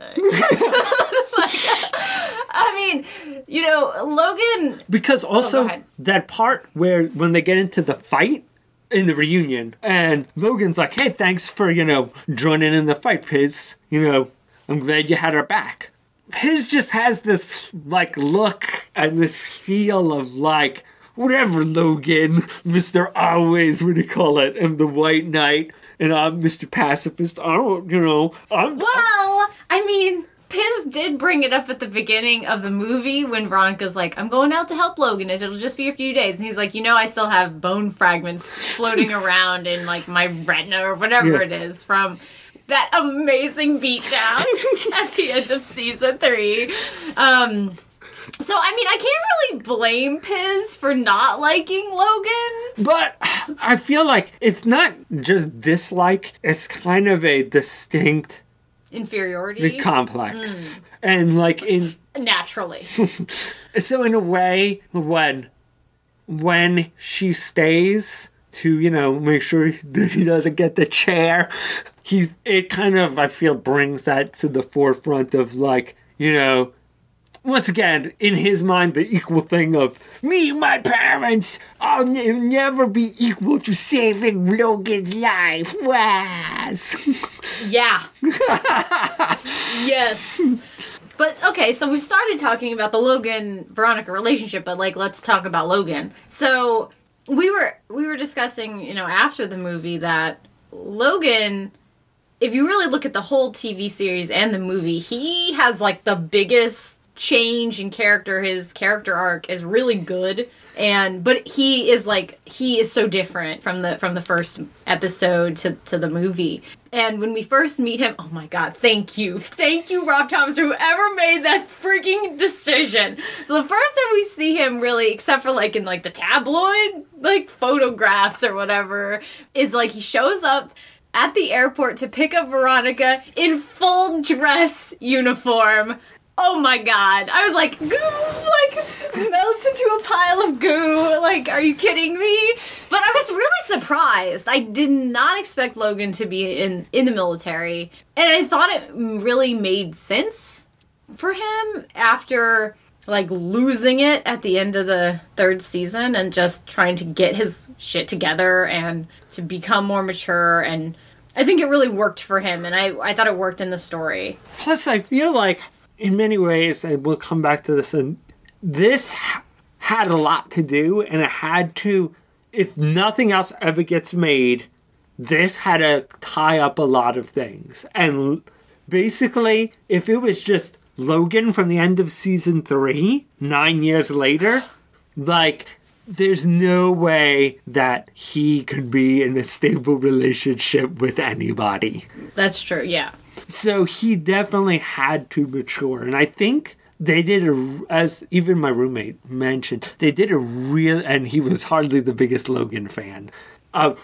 I mean, you know, Logan... Because also, that part where when they get into the fight in the reunion, and Logan's like, hey, thanks for, you know, joining in the fight, Piz. You know, I'm glad you had her back. Piz just has this, like, look and this feel of, like, whatever, Logan, Mr. Always, what do you call it? I'm the White Knight, and I'm Mr. Pacifist. I don't, you know, I mean... Piz did bring it up at the beginning of the movie when Veronica's like, I'm going out to help Logan. It'll just be a few days. And he's like, you know, I still have bone fragments floating around in, like, my retina or whatever it is from that amazing beatdown at the end of season 3. So, I mean, I can't really blame Piz for not liking Logan. But I feel like it's not just dislike. It's kind of a distinct... inferiority complex. And like in naturally. So in a way, when she stays to, you know, make sure that he doesn't get the chair, it kind of, I feel, brings that to the forefront of, like, you know, once again, in his mind, the equal thing of me and my parents, I'll never be equal to saving Logan's life. Was. Yeah. Yes. But, okay, so we started talking about the Logan-Veronica relationship, but, like, let's talk about Logan. So, we were discussing, you know, after the movie that Logan, if you really look at the whole TV series and the movie, he has, like, the biggest change in character. His character arc is really good. But he is so different from the first episode to the movie. And when we first meet him, oh my God, thank you, Rob Thomas, whoever made that freaking decision. So the first time we see him, really, except for like in like the tabloid like photographs or whatever, is like he shows up at the airport to pick up Veronica in full dress uniform. Oh my God. I was like, goo, like, melts into a pile of goo. Like, are you kidding me? But I was really surprised. I did not expect Logan to be in the military. And I thought it really made sense for him after, like, losing it at the end of the third season and just trying to get his shit together and to become more mature. And I think it really worked for him. And I thought it worked in the story. Plus, I feel like, in many ways, and we'll come back to this, and this had a lot to do, and it had to, if nothing else ever gets made, this had to tie up a lot of things. And basically, if it was just Logan from the end of season 3, 9 years later, like, there's no way that he could be in a stable relationship with anybody. That's true, yeah. So he definitely had to mature. And I think they did as even my roommate mentioned, they did a real, and he was hardly the biggest Logan fan,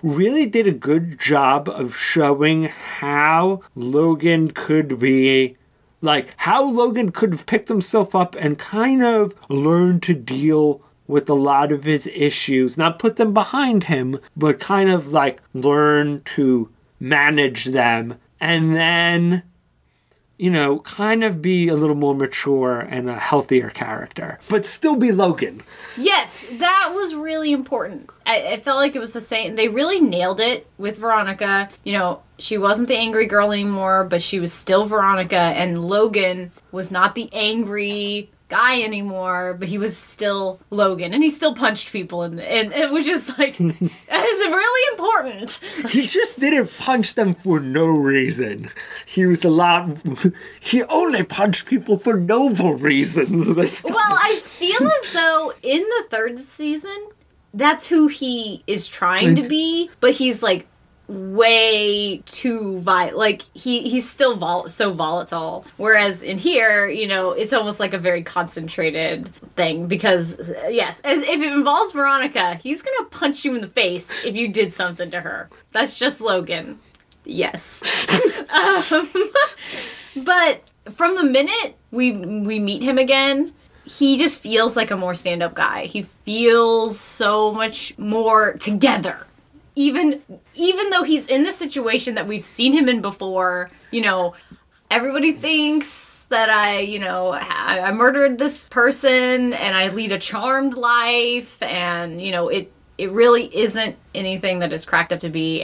really did a good job of showing how Logan could be, like, how Logan could have picked himself up and kind of learned to deal with a lot of his issues. Not put them behind him, but kind of, like, learn to manage them. And then, you know, kind of be a little more mature and a healthier character. But still be Logan. Yes, that was really important. I felt like it was the same. They really nailed it with Veronica. You know, she wasn't the angry girl anymore, but she was still Veronica. And Logan was not the angry guy anymore, but he was still Logan, and he still punched people, and it was just like, that is really important. He just didn't punch them for no reason. He only punched people for noble reasons this time. Well, I feel as though in the third season, that's who he is trying to be, but he's like way too violent. Like, he's still so volatile, whereas in here, you know, it's almost like a very concentrated thing, because yes, if it involves Veronica, he's gonna punch you in the face if you did something to her. That's just Logan. Yes. But from the minute we meet him again, he just feels like a more stand-up guy. He feels so much more together. Even though he's in the situation that we've seen him in before, you know, everybody thinks that I murdered this person and I lead a charmed life, and, you know, it really isn't anything that it's cracked up to be.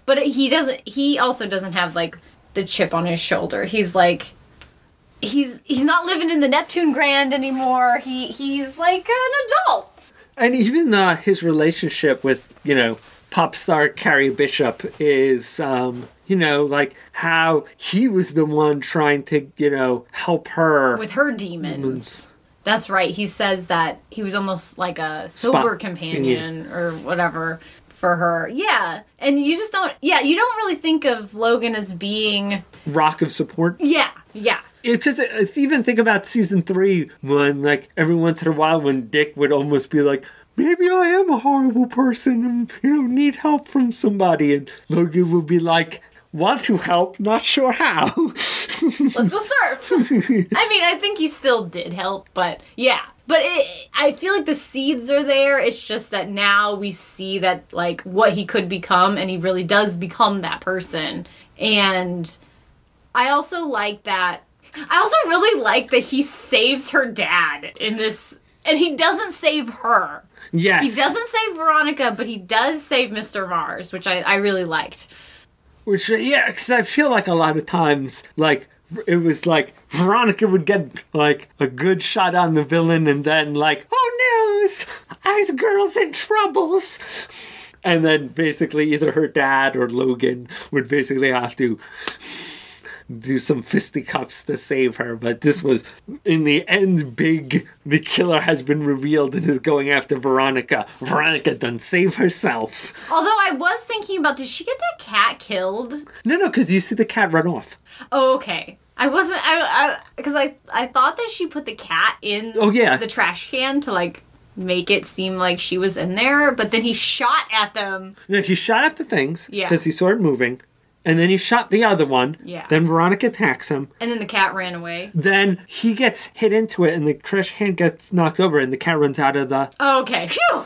But he also doesn't have, like, the chip on his shoulder. He's like, he's not living in the Neptune Grand anymore. He's like an adult. And even his relationship with, you know, pop star Carrie Bishop is, you know, like how he was the one trying to, you know, help her with her demons. That's right. He says that he was almost like a sober companion or whatever for her. Yeah. And you just don't really think of Logan as being rock of support. Yeah. Yeah. Because even think about season 3 when, like, every once in a while when Dick would almost be like, maybe I am a horrible person and, you know, need help from somebody. And Logan would be like, want to help, not sure how. Let's go surf. I mean, I think he still did help, but yeah. But I feel like the seeds are there. It's just that now we see that, like, what he could become, and he really does become that person. And I also like that. I also really like that he saves her dad in this, and he doesn't save her. Yes. He doesn't save Veronica, but he does save Mr. Mars, which I really liked. Which, yeah, because I feel like a lot of times, like, it was like Veronica would get, like, a good shot on the villain, and then, like, oh no, our girl's in troubles. And then basically either her dad or Logan would basically have to do some fisticuffs to save her. But this was, in the end, big. The killer has been revealed and is going after Veronica. Veronica done save herself. Although I was thinking about, did she get that cat killed? No, because you see the cat run off. Oh, okay. I wasn't, because I thought that she put the cat in the trash can to, like, make it seem like she was in there, but then he shot at them. No, he shot at the things, Yeah. because he saw it moving, and then he shot the other one. Yeah. Then Veronica attacks him. And then the cat ran away. Then he gets hit into it, and the trash can gets knocked over, and the cat runs out of the... Oh, okay. Phew!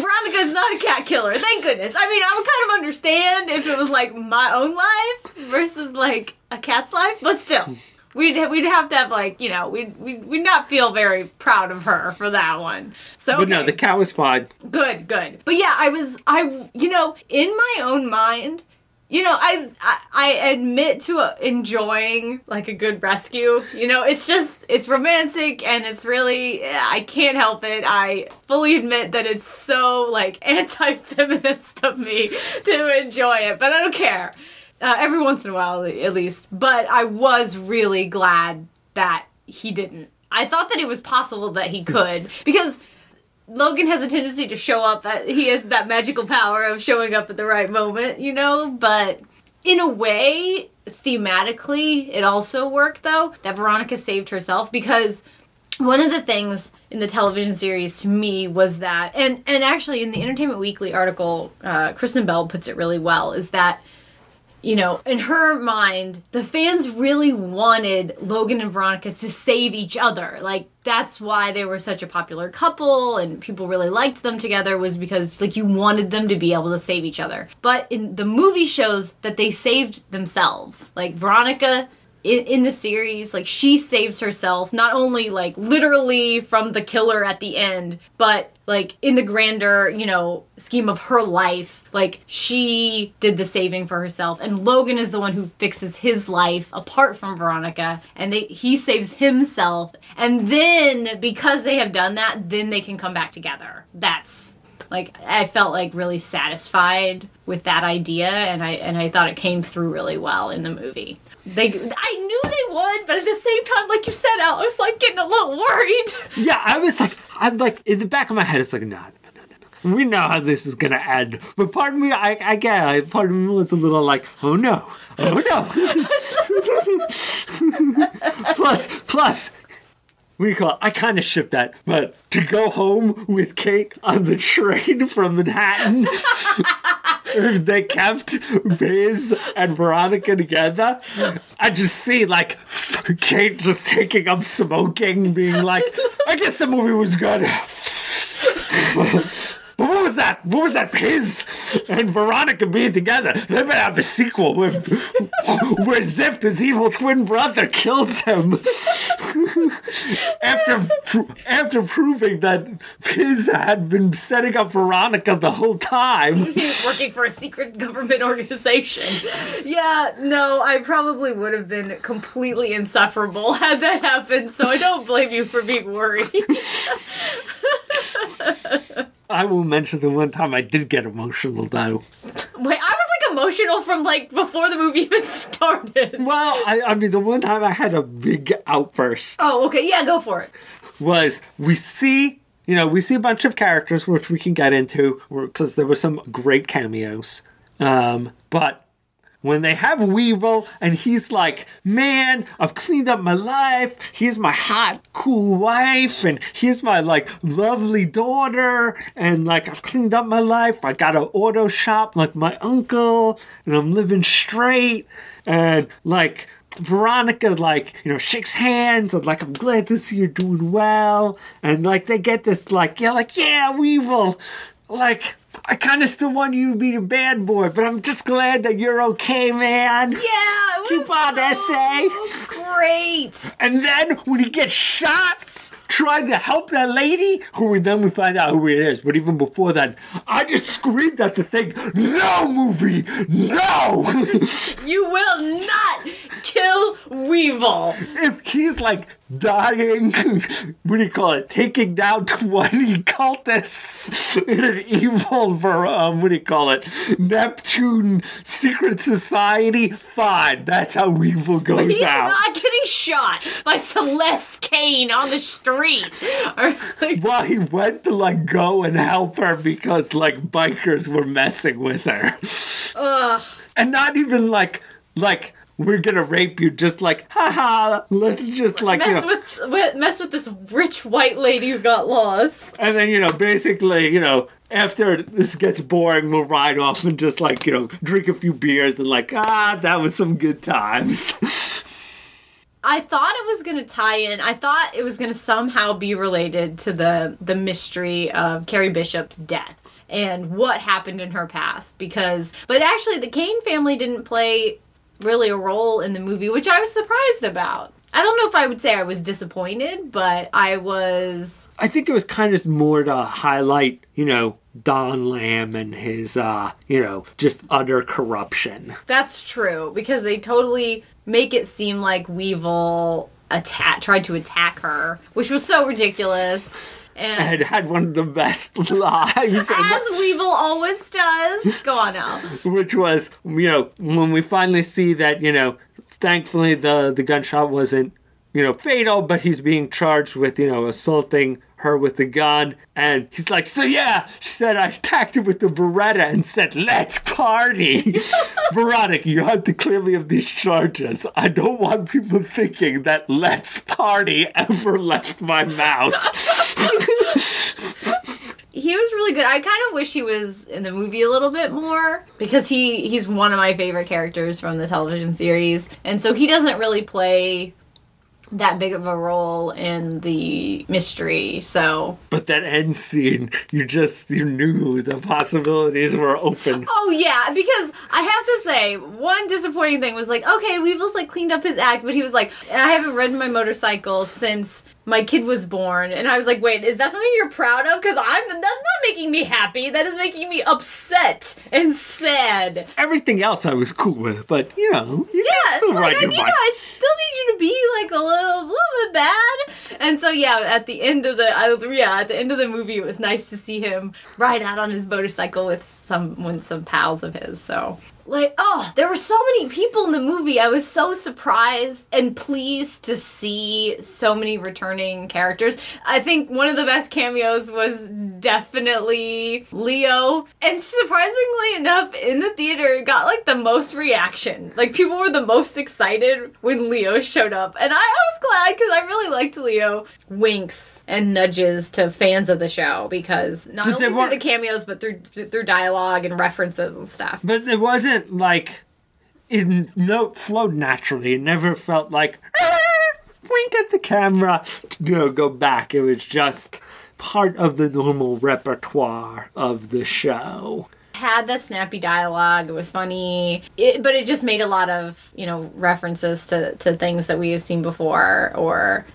Veronica's not a cat killer, thank goodness. I mean, I would kind of understand if it was, like, my own life versus, like, a cat's life, but still. We'd have to have, like, you know, we'd not feel very proud of her for that one. So, But no, the cat was fine. Good. But yeah, I you know, in my own mind, you know, I admit to enjoying, like, a good rescue. You know, it's romantic, and it's really, I can't help it. I fully admit that it's so, like, anti-feminist of me to enjoy it, but I don't care. Every once in a while, at least. But I was really glad that he didn't. I thought that it was possible that he could, because Logan has a tendency to show up, he has that magical power of showing up at the right moment, you know? But in a way, thematically, it also worked, though, that Veronica saved herself, because one of the things in the television series to me was that, and actually in the Entertainment Weekly article, Kristen Bell puts it really well, is that, you know, in her mind, the fans really wanted Logan and Veronica to save each other. Like, that's why they were such a popular couple and people really liked them together, was because, like, you wanted them to be able to save each other. But in the movie shows that they saved themselves. Like, Veronica, in the series, like, she saves herself, not only, like, literally from the killer at the end, but, like, in the grander, you know, scheme of her life, like, she did the saving for herself, and Logan is the one who fixes his life apart from Veronica, and he saves himself, and then, because they have done that, then they can come back together. That's, like, I felt, like, really satisfied with that idea, and I thought it came through really well in the movie. I knew they would, but at the same time, like you said, Al, I was, like, getting a little worried. Yeah, I'm like, in the back of my head, it's like, no. We know how this is gonna end. But part of me, I get it. Part of me was a little like, oh no. Plus, I kind of shipped that, but to go home with Kate on the train from Manhattan, they kept Biz and Veronica together. I just see, like, Kate just taking up smoking, being like, I guess the movie was good. But what was that? What was that? Biz and Veronica being together. They better have a sequel where Zip, his evil twin brother, kills him after proving that Biz had been setting up Veronica the whole time. He was working for a secret government organization. Yeah, no, I probably would have been completely insufferable had that happened, so I don't blame you for being worried. I will mention the one time I did get emotional, though. Wait, I was, like, emotional from, like, before the movie even started. Well, I mean, the one time I had a big outburst. Oh, okay, yeah, go for it. Was we see a bunch of characters, which we can get into, because there were some great cameos. But when they have Weevil, and he's like, man, I've cleaned up my life. Here's my hot, cool wife, and here's my, like, lovely daughter, and, like, I've cleaned up my life. I got an auto shop like my uncle, and I'm living straight, and, like, Veronica, like, you know, shakes hands, and, like, I'm glad to see you're doing well, and, like, they get this, like, yeah, Weevil, like, I kind of still want you to be the bad boy, but I'm just glad that you're okay, man. Yeah, it was keep on, essay. Great. And then when he gets shot, trying to help that lady, then we find out who it is. But even before that, I just screamed at the thing, no, movie, no! You will not kill Weevil. If he's like dying, what do you call it, taking down 20 cultists in an evil, what do you call it, Neptune secret society. Fine, that's how evil goes He's out. not getting shot by Celeste Kane on the street. Or, like, Well, he went to, like, go and help her because, like, bikers were messing with her. ugh. And not even like, we're gonna rape you, just like, haha, let's just, like, Mess with this rich white lady who got lost. and then, basically, after this gets boring, we'll ride off and just, like, drink a few beers and, like, that was some good times. I thought it was going to tie in. I thought it was going to somehow be related to the mystery of Carrie Bishop's death and what happened in her past. But actually, the Kane family didn't play really a role in the movie, which I was surprised about. I don't know if I would say I was disappointed, but I think it was kind of more to highlight, Don Lamb and his, just utter corruption. That's true, because they totally make it seem like Weevil tried to attack her, which was so ridiculous. And it had one of the best lines. As Weevil always does. Go on now. Which was, when we finally see that, thankfully the gunshot wasn't, fatal, but he's being charged with, assaulting her with the gun. And he's like, so yeah, she said I attacked her with the Beretta and said, let's party. Veronica, you have to clear me of these charges. I don't want people thinking that let's party ever left my mouth. He was really good. I kind of wish he was in the movie a little bit more, because he's one of my favorite characters from the television series. And so he doesn't really play that big of a role in the mystery, so... But that end scene, you knew the possibilities were open. Oh, yeah, because I have to say, one disappointing thing was, like, okay, Weevil's, like, cleaned up his act, but he was like, I haven't ridden my motorcycle since my kid was born, and I was like, wait, is that something you're proud of? Because that's not making me happy, that is making me upset and sad. Everything else I was cool with, but, you can still ride your bike. I still need you to be, like, a little bit bad. And so, yeah, at the end of the movie, it was nice to see him ride out on his motorcycle with some pals of his, so... Like, there were so many people in the movie. I was so surprised and pleased to see so many returning characters. I think one of the best cameos was definitely Leo. And surprisingly enough, in the theater, it got, like, the most reaction. Like, people were the most excited when Leo showed up. And I was glad, because I really liked Leo. Winks and nudges to fans of the show, because not only through the cameos, but through dialogue and references and stuff. But it wasn't like it flowed naturally. It never felt like wink at the camera, go back. It was just part of the normal repertoire of the show. Had the snappy dialogue. It was funny, but it just made a lot of references to things that we have seen before, or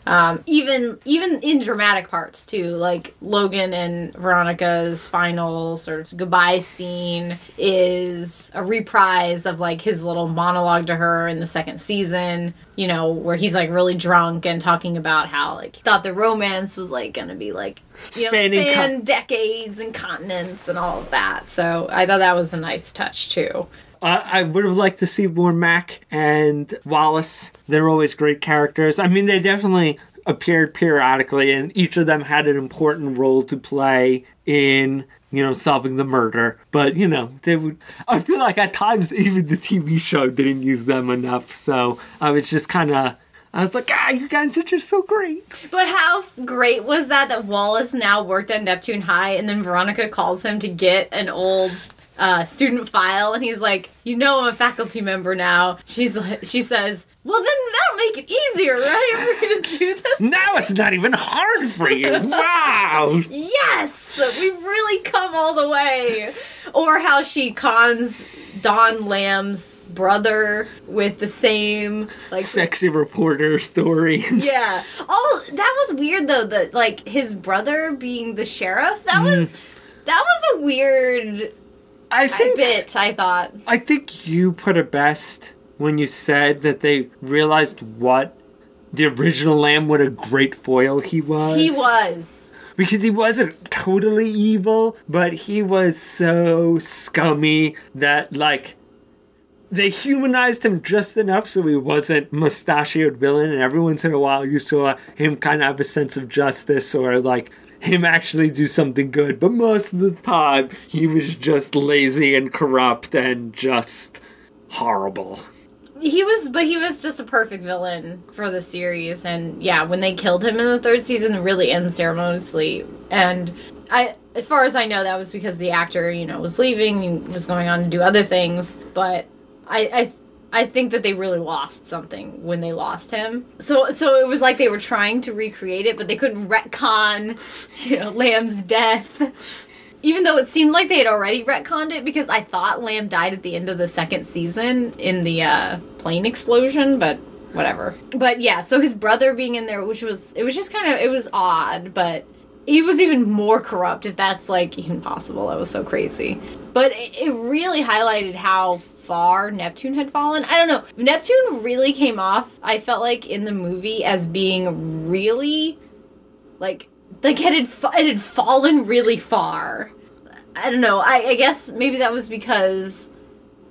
even in dramatic parts too, like Logan and Veronica's final sort of goodbye scene is a reprise of like his little monologue to her in the second season, where he's like really drunk and talking about how like he thought the romance was like gonna be like span decades and continents and all of that. So I thought that was a nice touch too. I would have liked to see more Mac and Wallace. They're always great characters. I mean, they definitely appeared periodically, and each of them had an important role to play in, solving the murder. But, they would... I feel like at times even the TV show didn't use them enough, so I was just kind of... I was like, you guys are just so great. But how great was that Wallace now worked at Neptune High, and then Veronica calls him to get an old student file, and he's like, I'm a faculty member now. She says, well, then that'll make it easier, right? If we're going to do this. Now it's not even hard for you. Wow. Yes! We've really come all the way. Or how she cons Don Lamb's brother with the same sexy reporter story. Yeah. Oh, that was weird though, that like his brother being the sheriff. That was a weird bit, I thought. I think you put it best when you said that they realized what the original Lamb, what a great foil he was. He was. Because he wasn't totally evil, but he was so scummy that, like, they humanized him just enough so he wasn't mustachioed villain, and every once in a while you saw him kind of have a sense of justice or, like, him actually do something good. But most of the time, he was just lazy and corrupt and just horrible. He was just a perfect villain for the series, and yeah, when they killed him in the third season, really unceremoniously, and as far as I know, that was because the actor, was leaving, he was going on to do other things, but I think that they really lost something when they lost him. So it was like they were trying to recreate it, but they couldn't retcon, Lamb's death. Even though it seemed like they had already retconned it, because I thought Lamb died at the end of the second season in the plane explosion, but whatever. But yeah, so his brother being in there, it was odd, but he was even more corrupt, if that's, like, even possible. That was so crazy. But it really highlighted how far Neptune had fallen. I don't know. Neptune really came off, I felt like, in the movie as being really, like it had fallen really far. I don't know. I guess maybe that was because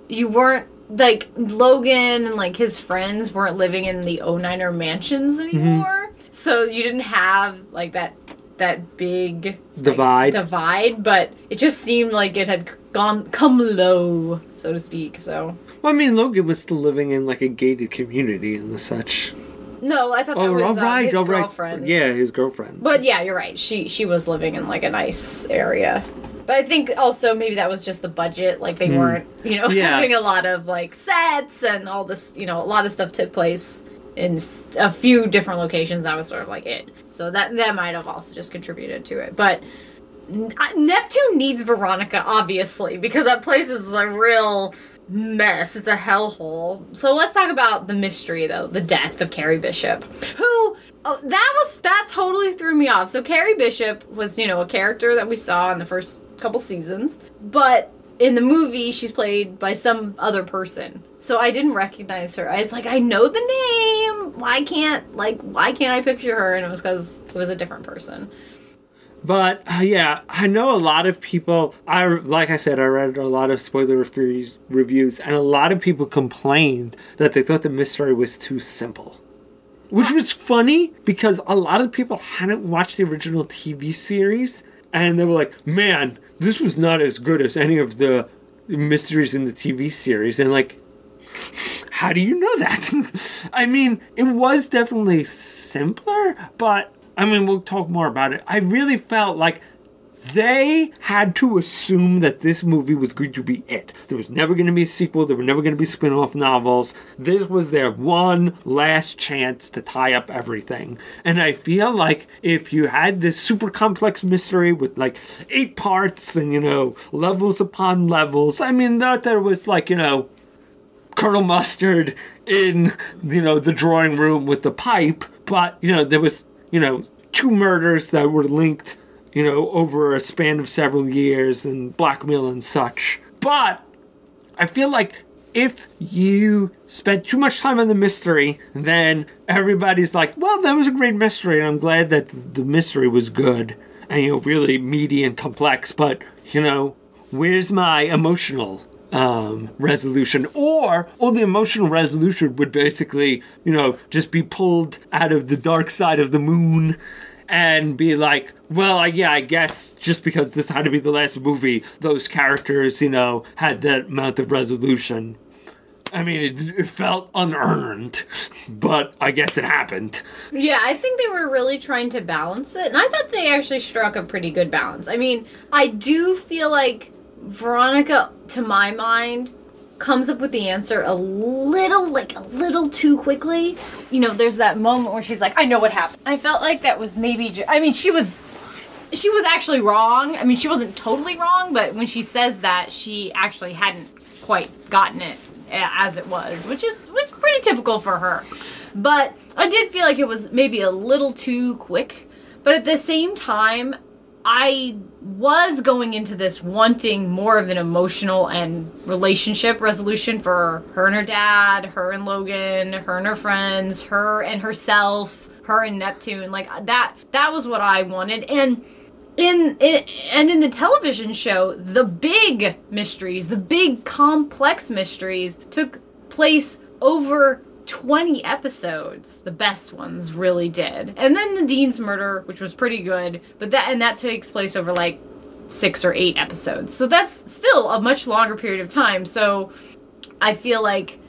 you weren't, like, Logan and, like, his friends weren't living in the 09er mansions anymore. Mm-hmm. So you didn't have, like, that big divide, but it just seemed like it had come low, so to speak. So, well, I mean, Logan was still living in, like, a gated community and the such. No, I thought that was his girlfriend. Right. Yeah, his girlfriend. But yeah, you're right. She was living in, like, a nice area. But I think also maybe that was just the budget. Like, they weren't, having a lot of, like, sets and all this, a lot of stuff took place in a few different locations. That was sort of like it. So that might have also just contributed to it. But Neptune needs Veronica, obviously, because that place is a real mess. It's a hellhole. So let's talk about the mystery, though. The death of Carrie Bishop. Who... Oh, that totally threw me off. So Carrie Bishop was, a character that we saw in the first couple seasons. But in the movie, she's played by some other person. So I didn't recognize her. I was like, I know the name. Why can't I picture her? And it was because it was a different person. But, yeah, I know a lot of people, like I said, I read a lot of spoiler reviews, and a lot of people complained that they thought the mystery was too simple. Which was funny, because a lot of people hadn't watched the original TV series, and they were like, man, this was not as good as any of the mysteries in the TV series. And, like, how do you know that? I mean, it was definitely simpler, but, I mean, we'll talk more about it. I really felt like they had to assume that this movie was going to be it. There was never going to be a sequel. There were never going to be spin-off novels. This was their one last chance to tie up everything. And I feel like if you had this super complex mystery with, like, 8 parts and, levels upon levels, I mean, not there was, like, Colonel Mustard in, the drawing room with the pipe, but, there was, 2 murders that were linked, over a span of several years and blackmail and such. But I feel like if you spent too much time on the mystery, then everybody's like, well, that was a great mystery, and I'm glad that the mystery was good and, really meaty and complex, but, where's my emotional resolution? Or the emotional resolution would basically, just be pulled out of the dark side of the moon and be like, well, I guess just because this had to be the last movie, those characters, had that amount of resolution. I mean, it felt unearned, but I guess it happened. Yeah, I think they were really trying to balance it, and I thought they actually struck a pretty good balance. I mean, I do feel like Veronica, to my mind, comes up with the answer a little too quickly. There's that moment where she's like, I know what happened. I felt like that was maybe, she was actually wrong. I mean, she wasn't totally wrong, but when she says that, she actually hadn't quite gotten it as it was, which was pretty typical for her. But I did feel like it was maybe a little too quick. But at the same time, I was going into this wanting more of an emotional and relationship resolution for her and her dad, her and Logan, her and her friends, her and herself, her and Neptune. Like, that was what I wanted. And in the television show, the big mysteries, the big complex mysteries took place over 20 episodes. The best ones really did. And then the Dean's murder, which was pretty good, but that takes place over like 6 or 8 episodes. So that's still a much longer period of time. So I feel like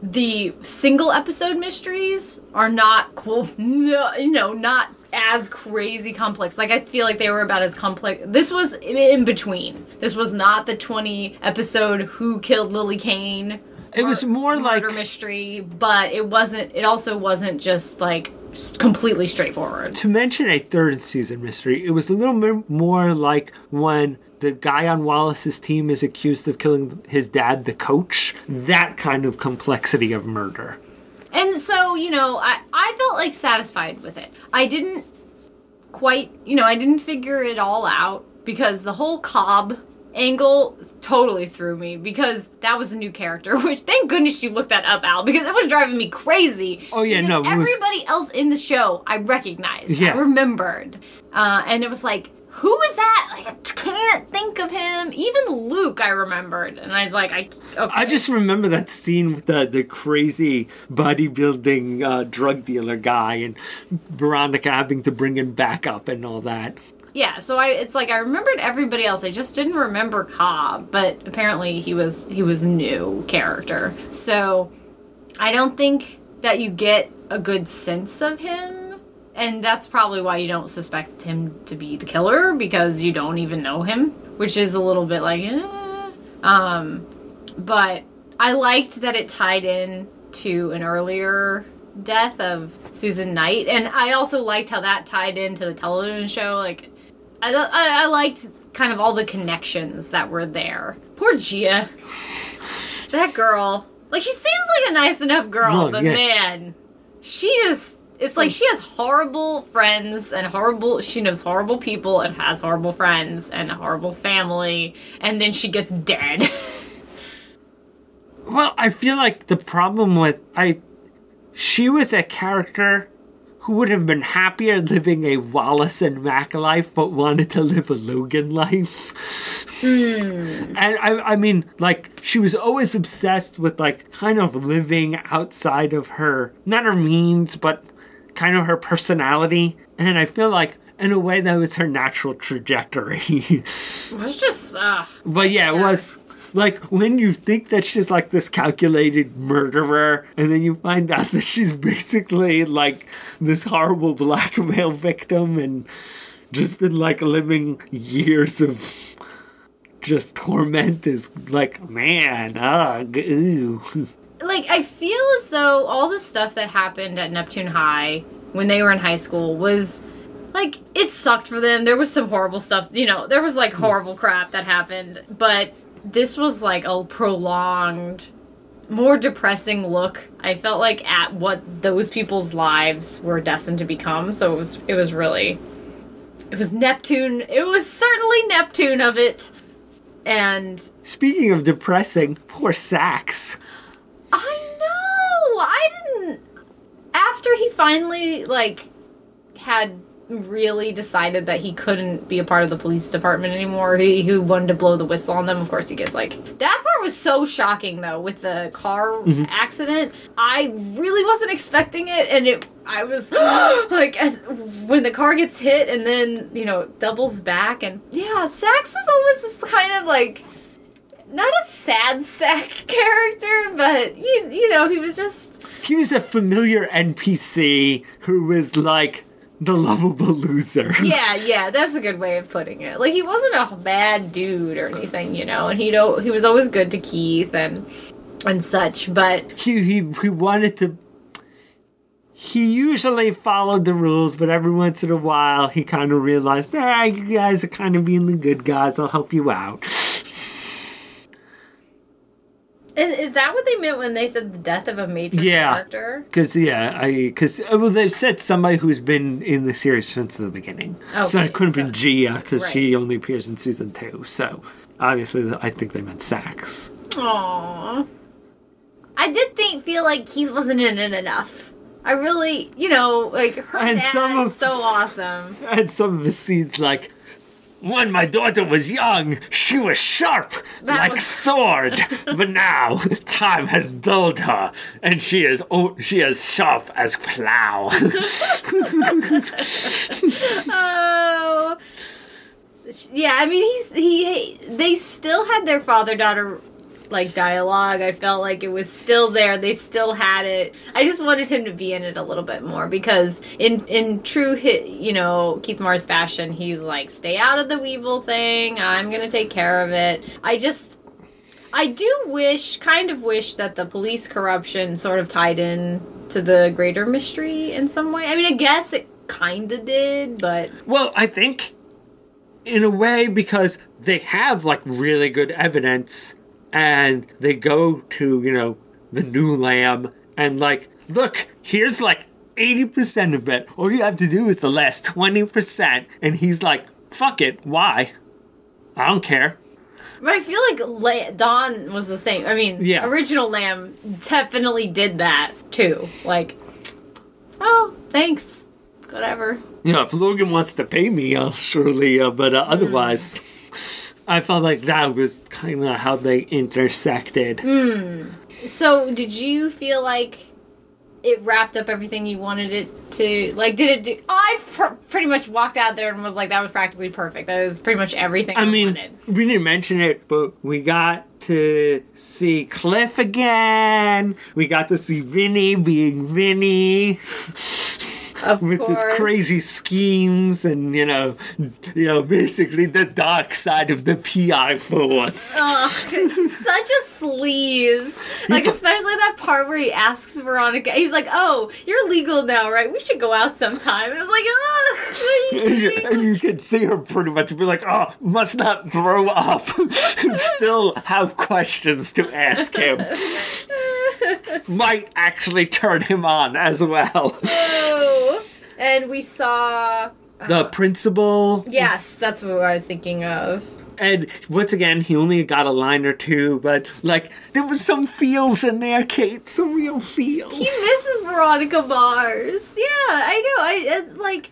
the single episode mysteries are not cool, not as crazy complex. Like, I feel like they were about as complex. This was in between. This was not the 20 episode Who Killed Lily Kane. It was more like murder mystery, but it also wasn't just like completely straightforward. To mention a third season mystery, it was a little bit more like when the guy on Wallace's team is accused of killing his dad, the coach. That kind of complexity of murder. And so, I felt like satisfied with it. I didn't quite, I didn't figure it all out because the whole Cobb angle totally threw me because that was a new character, which thank goodness you looked that up, Al, because that was driving me crazy. Oh yeah, no. Everybody else in the show I recognized. Yeah. I remembered. And it was like, who is that? Like, I can't think of him. Even Luke I remembered. And I was like, okay. I just remember that scene with the crazy bodybuilding drug dealer guy and Veronica having to bring him back up and all that. Yeah, so it's like I remembered everybody else. I just didn't remember Cobb, but apparently he was a new character. So I don't think that you get a good sense of him, and that's probably why you don't suspect him to be the killer, because you don't even know him, which is a little bit like, but I liked that it tied in to an earlier death of Susan Knight, and I also liked how that tied into the television show. Like, I liked kind of all the connections that were there. Poor Gia. That girl. Like, she seems like a nice enough girl, but man, it's like she has horrible friends and she knows horrible people and has horrible friends and a horrible family, and then she gets dead. Well, I feel like the problem with she was a character who would have been happier living a Wallace and Mac life, but wanted to live a Logan life. And I mean, like, she was always obsessed with, like, kind of living outside of her, not her means, but kind of her personality. And I feel like, in a way, that was her natural trajectory. It was just, But yeah, it was. Like, when you think that she's, like, this calculated murderer, and then you find out that she's basically, like, this horrible blackmail victim and just been, like, living years of just torment is, like, man, ooh. Like, I feel as though all the stuff that happened at Neptune High when they were in high school was, like, it sucked for them. There was some horrible stuff, there was, like, horrible crap that happened, but this was like a prolonged, more depressing look, I felt like, at what those people's lives were destined to become. So it was Neptune. It was certainly Neptune of it. And speaking of depressing, poor Sax. I know. After he finally, like, had really decided that he couldn't be a part of the police department anymore, who wanted to blow the whistle on them, of course he gets, like, that part was so shocking, though, with the car accident. I really wasn't expecting it, and I was like, when the car gets hit and then, doubles back, and yeah, Sax was almost this kind of, like, not a sad sack character, but he was a familiar NPC who was, like, the lovable loser. Yeah, that's a good way of putting it. Like, he wasn't a bad dude or anything, and he was always good to Keith and such, but he wanted to. He usually followed the rules, but every once in a while he kind of realized, you guys are kind of being the good guys, I'll help you out. And is that what they meant when they said the death of a major character? Because they've said somebody who's been in the series since the beginning. Okay, so it couldn't have been Gia, because she only appears in season 2. So obviously, I think they meant Sax. Aww. I did feel like he wasn't in it enough. I really, her dad is so awesome. And some of his scenes, like, when my daughter was young, she was sharp like sword, but now time has dulled her, and she is sharp as plow. Oh, yeah. I mean, they still had their father-daughter dialogue. I felt like it was still there. They still had it. I just wanted him to be in it a little bit more, because in true Keith Mars fashion, he's like, stay out of the Weevil thing. I'm gonna take care of it. I do kind of wish that the police corruption sort of tied in to the greater mystery in some way. I mean, I guess it kind of did, but... Well, I think in a way, because they have really good evidence. And they go to, the new lamb and look, here's 80% of it. All you have to do is the last 20%. And he's like, fuck it, why? I don't care. But I feel like Dawn was the same. I mean, original lamb definitely did that too. Oh, thanks. Whatever. If Logan wants to pay me, I'll surely, but otherwise... I felt like that was kind of how they intersected. So, did you feel like it wrapped up everything you wanted it to? Did it do... I pretty much walked out there and was like, that was practically perfect. That was pretty much everything I wanted. We didn't mention it, but we got to see Cliff again. We got to see Vinny being Vinny. With his crazy schemes and, basically the dark side of the PI force. Ugh, such a sleaze. Especially that part where he asks Veronica, he's like, oh, you're legal now, right? We should go out sometime. And it's ugh. And you could see her pretty much be like, oh, must not throw up. Still have questions to ask him. Might actually turn him on as well. Oh. And we saw... the principal. Yes, that's what I was thinking of. And once again, he only got a line or two, but, there was some feels in there, Kate. Some real feels. He misses Veronica Mars. Yeah, I know. It's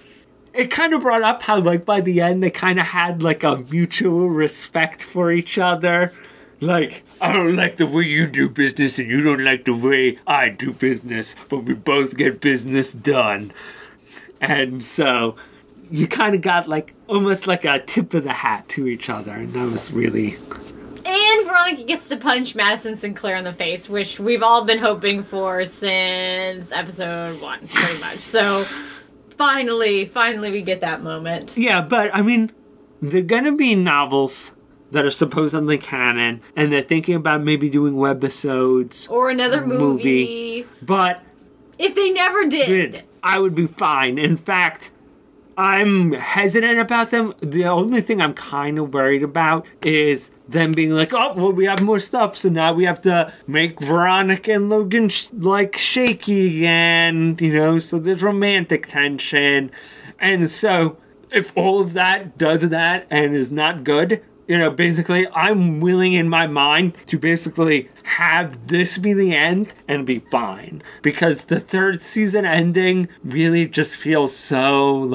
it kind of brought up how, by the end, they kind of had, a mutual respect for each other. I don't like the way you do business, and you don't like the way I do business, but we both get business done. And so you kind of got almost a tip of the hat to each other, and that was really... And Veronica gets to punch Madison Sinclair in the face, which we've all been hoping for since episode 1, pretty much. So finally we get that moment. Yeah, but I mean, they're gonna be novels that are supposedly canon, and they're thinking about maybe doing webisodes or another movie. But if they never did, I would be fine. In fact, I'm hesitant about them. The only thing I'm kind of worried about is them being like, oh, well, we have more stuff, so now we have to make Veronica and Logan shaky again, so there's romantic tension. And so if all of that does that and is not good, basically, I'm willing in my mind to basically have this be the end and be fine. Because the third season ending really just feels so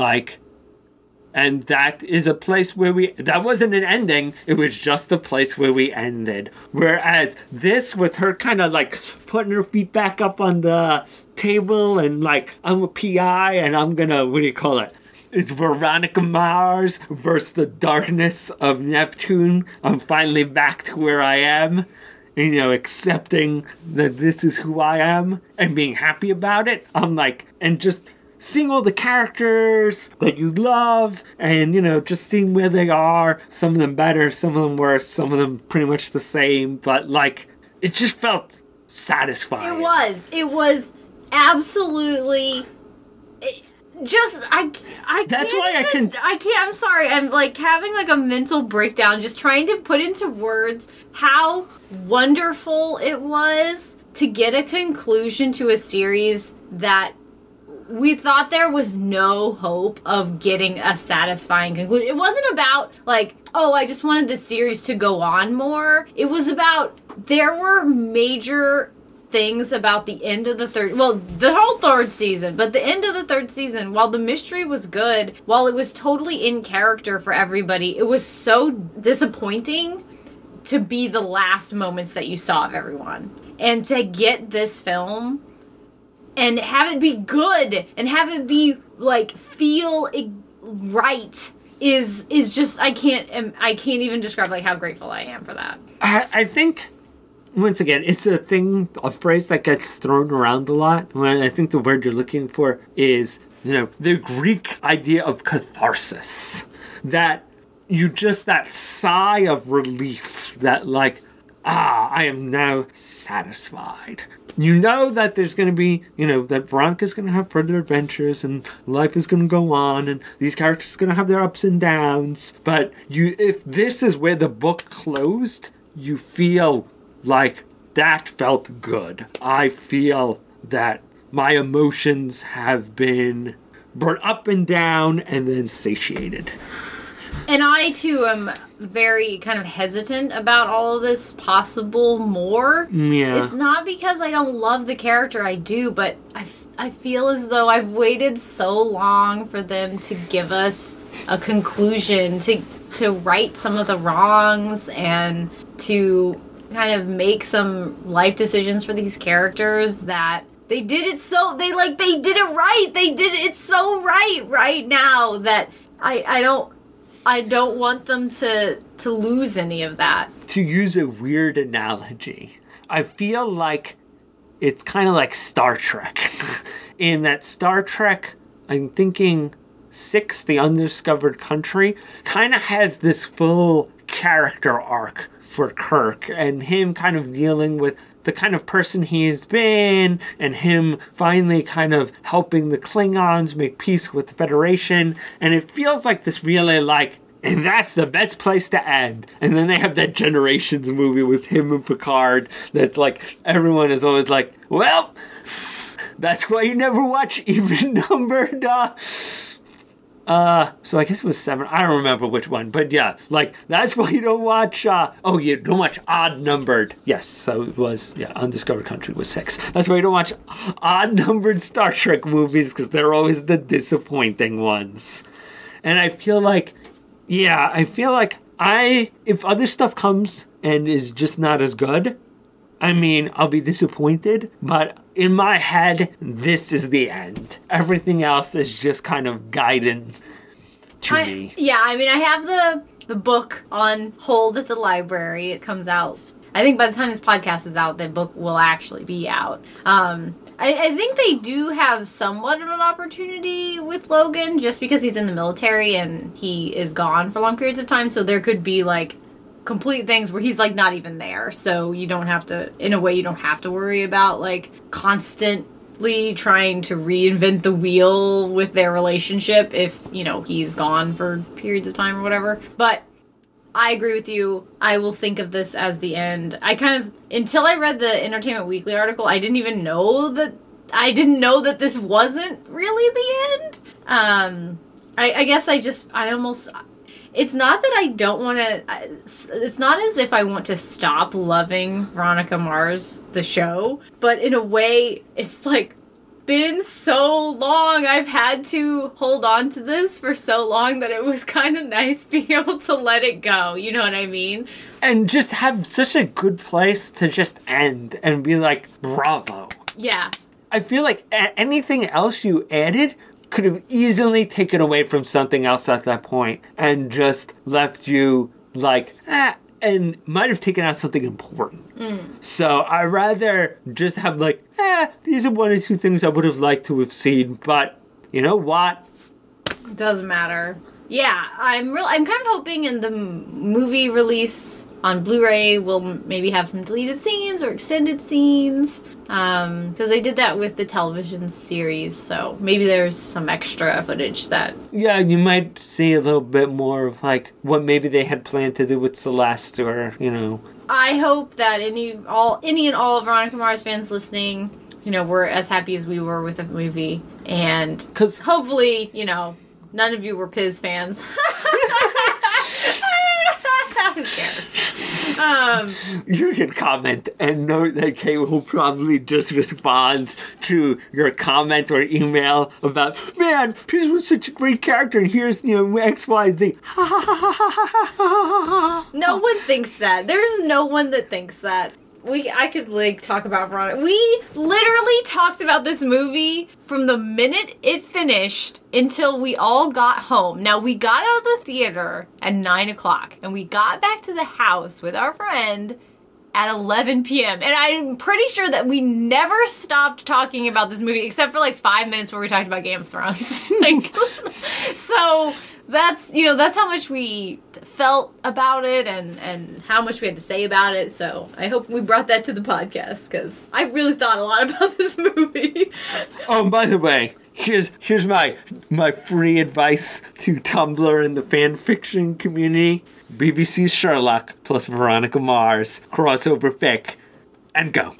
and that is a place where that wasn't an ending, it was just the place where we ended. Whereas this, with her kind of putting her feet back up on the table and I'm a PI and I'm gonna, what do you call it? It's Veronica Mars versus the darkness of Neptune. I'm finally back to where I am. And, accepting that this is who I am and being happy about it. I'm and just seeing all the characters that you love and, just seeing where they are. Some of them better, some of them worse, some of them pretty much the same. But, it just felt satisfying. It was absolutely... That's can't why I even, can. I can't. I'm sorry. I'm like having like a mental breakdown, just trying to put into words how wonderful it was to get a conclusion to a series that we thought there was no hope of getting a satisfying conclusion. It wasn't about like, oh, I just wanted this series to go on more. It was about there were major things about the end of the the whole third season, but the end of the third season, while the mystery was good, while it was totally in character for everybody, it was so disappointing to be the last moments that you saw of everyone. And to get this film and have it be good and have it be like feel right is just I can't even describe like how grateful I am for that. I think, once again, it's a phrase that gets thrown around a lot. When I think the word you're looking for is, the Greek idea of catharsis. That that sigh of relief that like, I am now satisfied. You know that there's going to be, that Veronica's going to have further adventures and life is going to go on and these characters are going to have their ups and downs. But if this is where the book closed, you feel like that felt good. I feel that my emotions have been brought up and down and then satiated. And I, too, am very kind of hesitant about all of this possible more. Yeah. It's not because I don't love the character, I do, but I feel as though I've waited so long for them to give us a conclusion, to right some of the wrongs, and to kind of make some life decisions for these characters that they did it so, they did it right. They did it so right now that I don't want them to lose any of that. To use a weird analogy, I feel like it's kind of like Star Trek. In that Star Trek, I'm thinking 6, The Undiscovered Country, kind of has this full character arc for Kirk and him kind of dealing with the kind of person he has been and him finally kind of helping the Klingons make peace with the Federation. And it feels like this really like, and that's the best place to end. And then they have that Generations movie with him and Picard that's like, everyone is always like, well, that's why you never watch even numbered so I guess it was 7. I don't remember which one, but yeah, like that's why you don't watch. You don't watch odd numbered. Yes, so it was. Yeah, Undiscovered Country was 6. That's why you don't watch odd numbered Star Trek movies because they're always the disappointing ones. And I feel like, if other stuff comes and is just not as good, I mean, I'll be disappointed, but in my head, this is the end. Everything else is just kind of guiding to me. Yeah, I mean, I have the book on hold at the library. It comes out, I think by the time this podcast is out, the book will actually be out. I think they do have somewhat of an opportunity with Logan just because he's in the military and he is gone for long periods of time, so there could be, like, complete things where he's like not even there, so you don't have to, in a way, you don't have to worry about like constantly trying to reinvent the wheel with their relationship if he's gone for periods of time or whatever. But I agree with you. I will think of this as the end. I kind of, until I read the Entertainment Weekly article, I didn't know that this wasn't really the end. I guess I almost, it's not that I don't want to, it's not as if I want to stop loving Veronica Mars, the show, but in a way, it's like been so long. I've had to hold on to this for so long that it was kind of nice being able to let it go. You know what I mean? And just have such a good place to just end and be like, bravo. Yeah. I feel like anything else you added could have easily taken away from something else at that point and just left you like, and might have taken out something important. So I'd rather just have like, these are 1 or 2 things I would have liked to have seen, but you know what? It doesn't matter. Yeah, I'm kind of hoping in the movie release on Blu-ray we'll maybe have some deleted scenes or extended scenes. Because they did that with the television series, so maybe there's some extra footage that... Yeah, you might see a little bit more of, like, what maybe they had planned to do with Celeste or, you know... I hope that any and all Veronica Mars fans listening, you know, were as happy as we were with the movie. And hopefully, you know, none of you were Piz fans. Who cares? You can comment and note that Kate will probably just respond to your comment or email about, man, Piz was such a great character and here's, you know, X, Y, Z. No one thinks that. There's no one that thinks that. I could, like, talk about Veronica. We literally talked about this movie from the minute it finished until we all got home. Now, we got out of the theater at 9 o'clock, and we got back to the house with our friend at 11 p.m. And I'm pretty sure that we never stopped talking about this movie, except for, like, 5 minutes where we talked about Game of Thrones. Like, so... That's, you know, that's how much we felt about it and how much we had to say about it. So I hope we brought that to the podcast because I really thought a lot about this movie. Oh, by the way, here's my free advice to Tumblr and the fan fiction community. BBC's Sherlock plus Veronica Mars crossover fic. And go.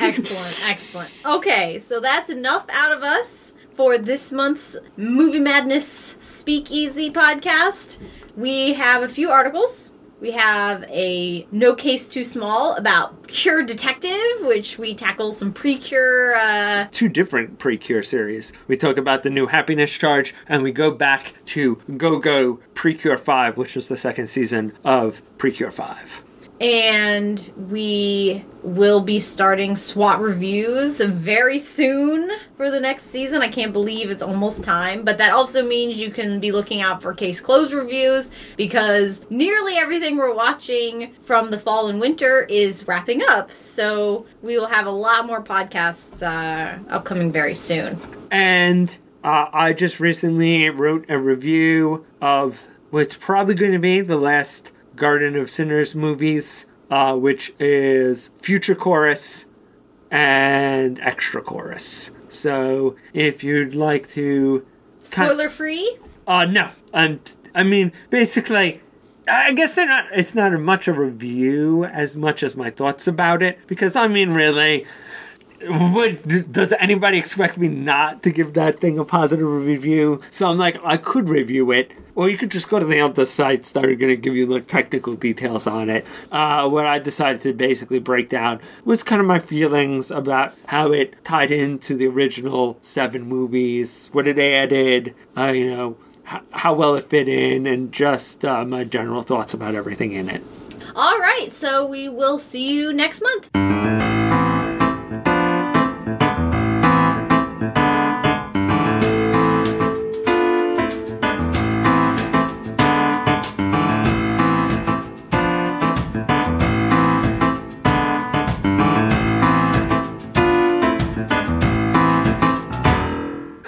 Excellent. Okay, so that's enough out of us for this month's Movie Madness Speakeasy podcast. We have a few articles. We have a No Case Too Small about Cure Detective, which we tackle some pre-Cure... Two different pre-Cure series. We talk about the new Happiness Charge, and we go back to Go Pre-Cure 5, which was the second season of Pre-Cure 5. And we will be starting SWAT reviews very soon for the next season. I can't believe it's almost time. But that also means you can be looking out for Case Closed reviews because nearly everything we're watching from the fall and winter is wrapping up. So we will have a lot more podcasts upcoming very soon. And I just recently wrote a review of what's probably going to be the last Garden of Sinners movies, which is Future Chorus and Extra Chorus. So if you'd like to... Spoiler free? No. I mean, basically, I guess it's not much a review as much as my thoughts about it. Because, I mean, really... does anybody expect me not to give that thing a positive review? So I'm like, I could review it, or you could just go to the other sites that are going to give you the technical details on it. What I decided to basically break down was kind of my feelings about how it tied into the original 7 movies, what it added, you know, how well it fit in, and just my general thoughts about everything in it. All right, so we will see you next month.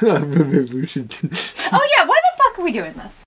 Maybe we should... Oh yeah, why the fuck are we doing this?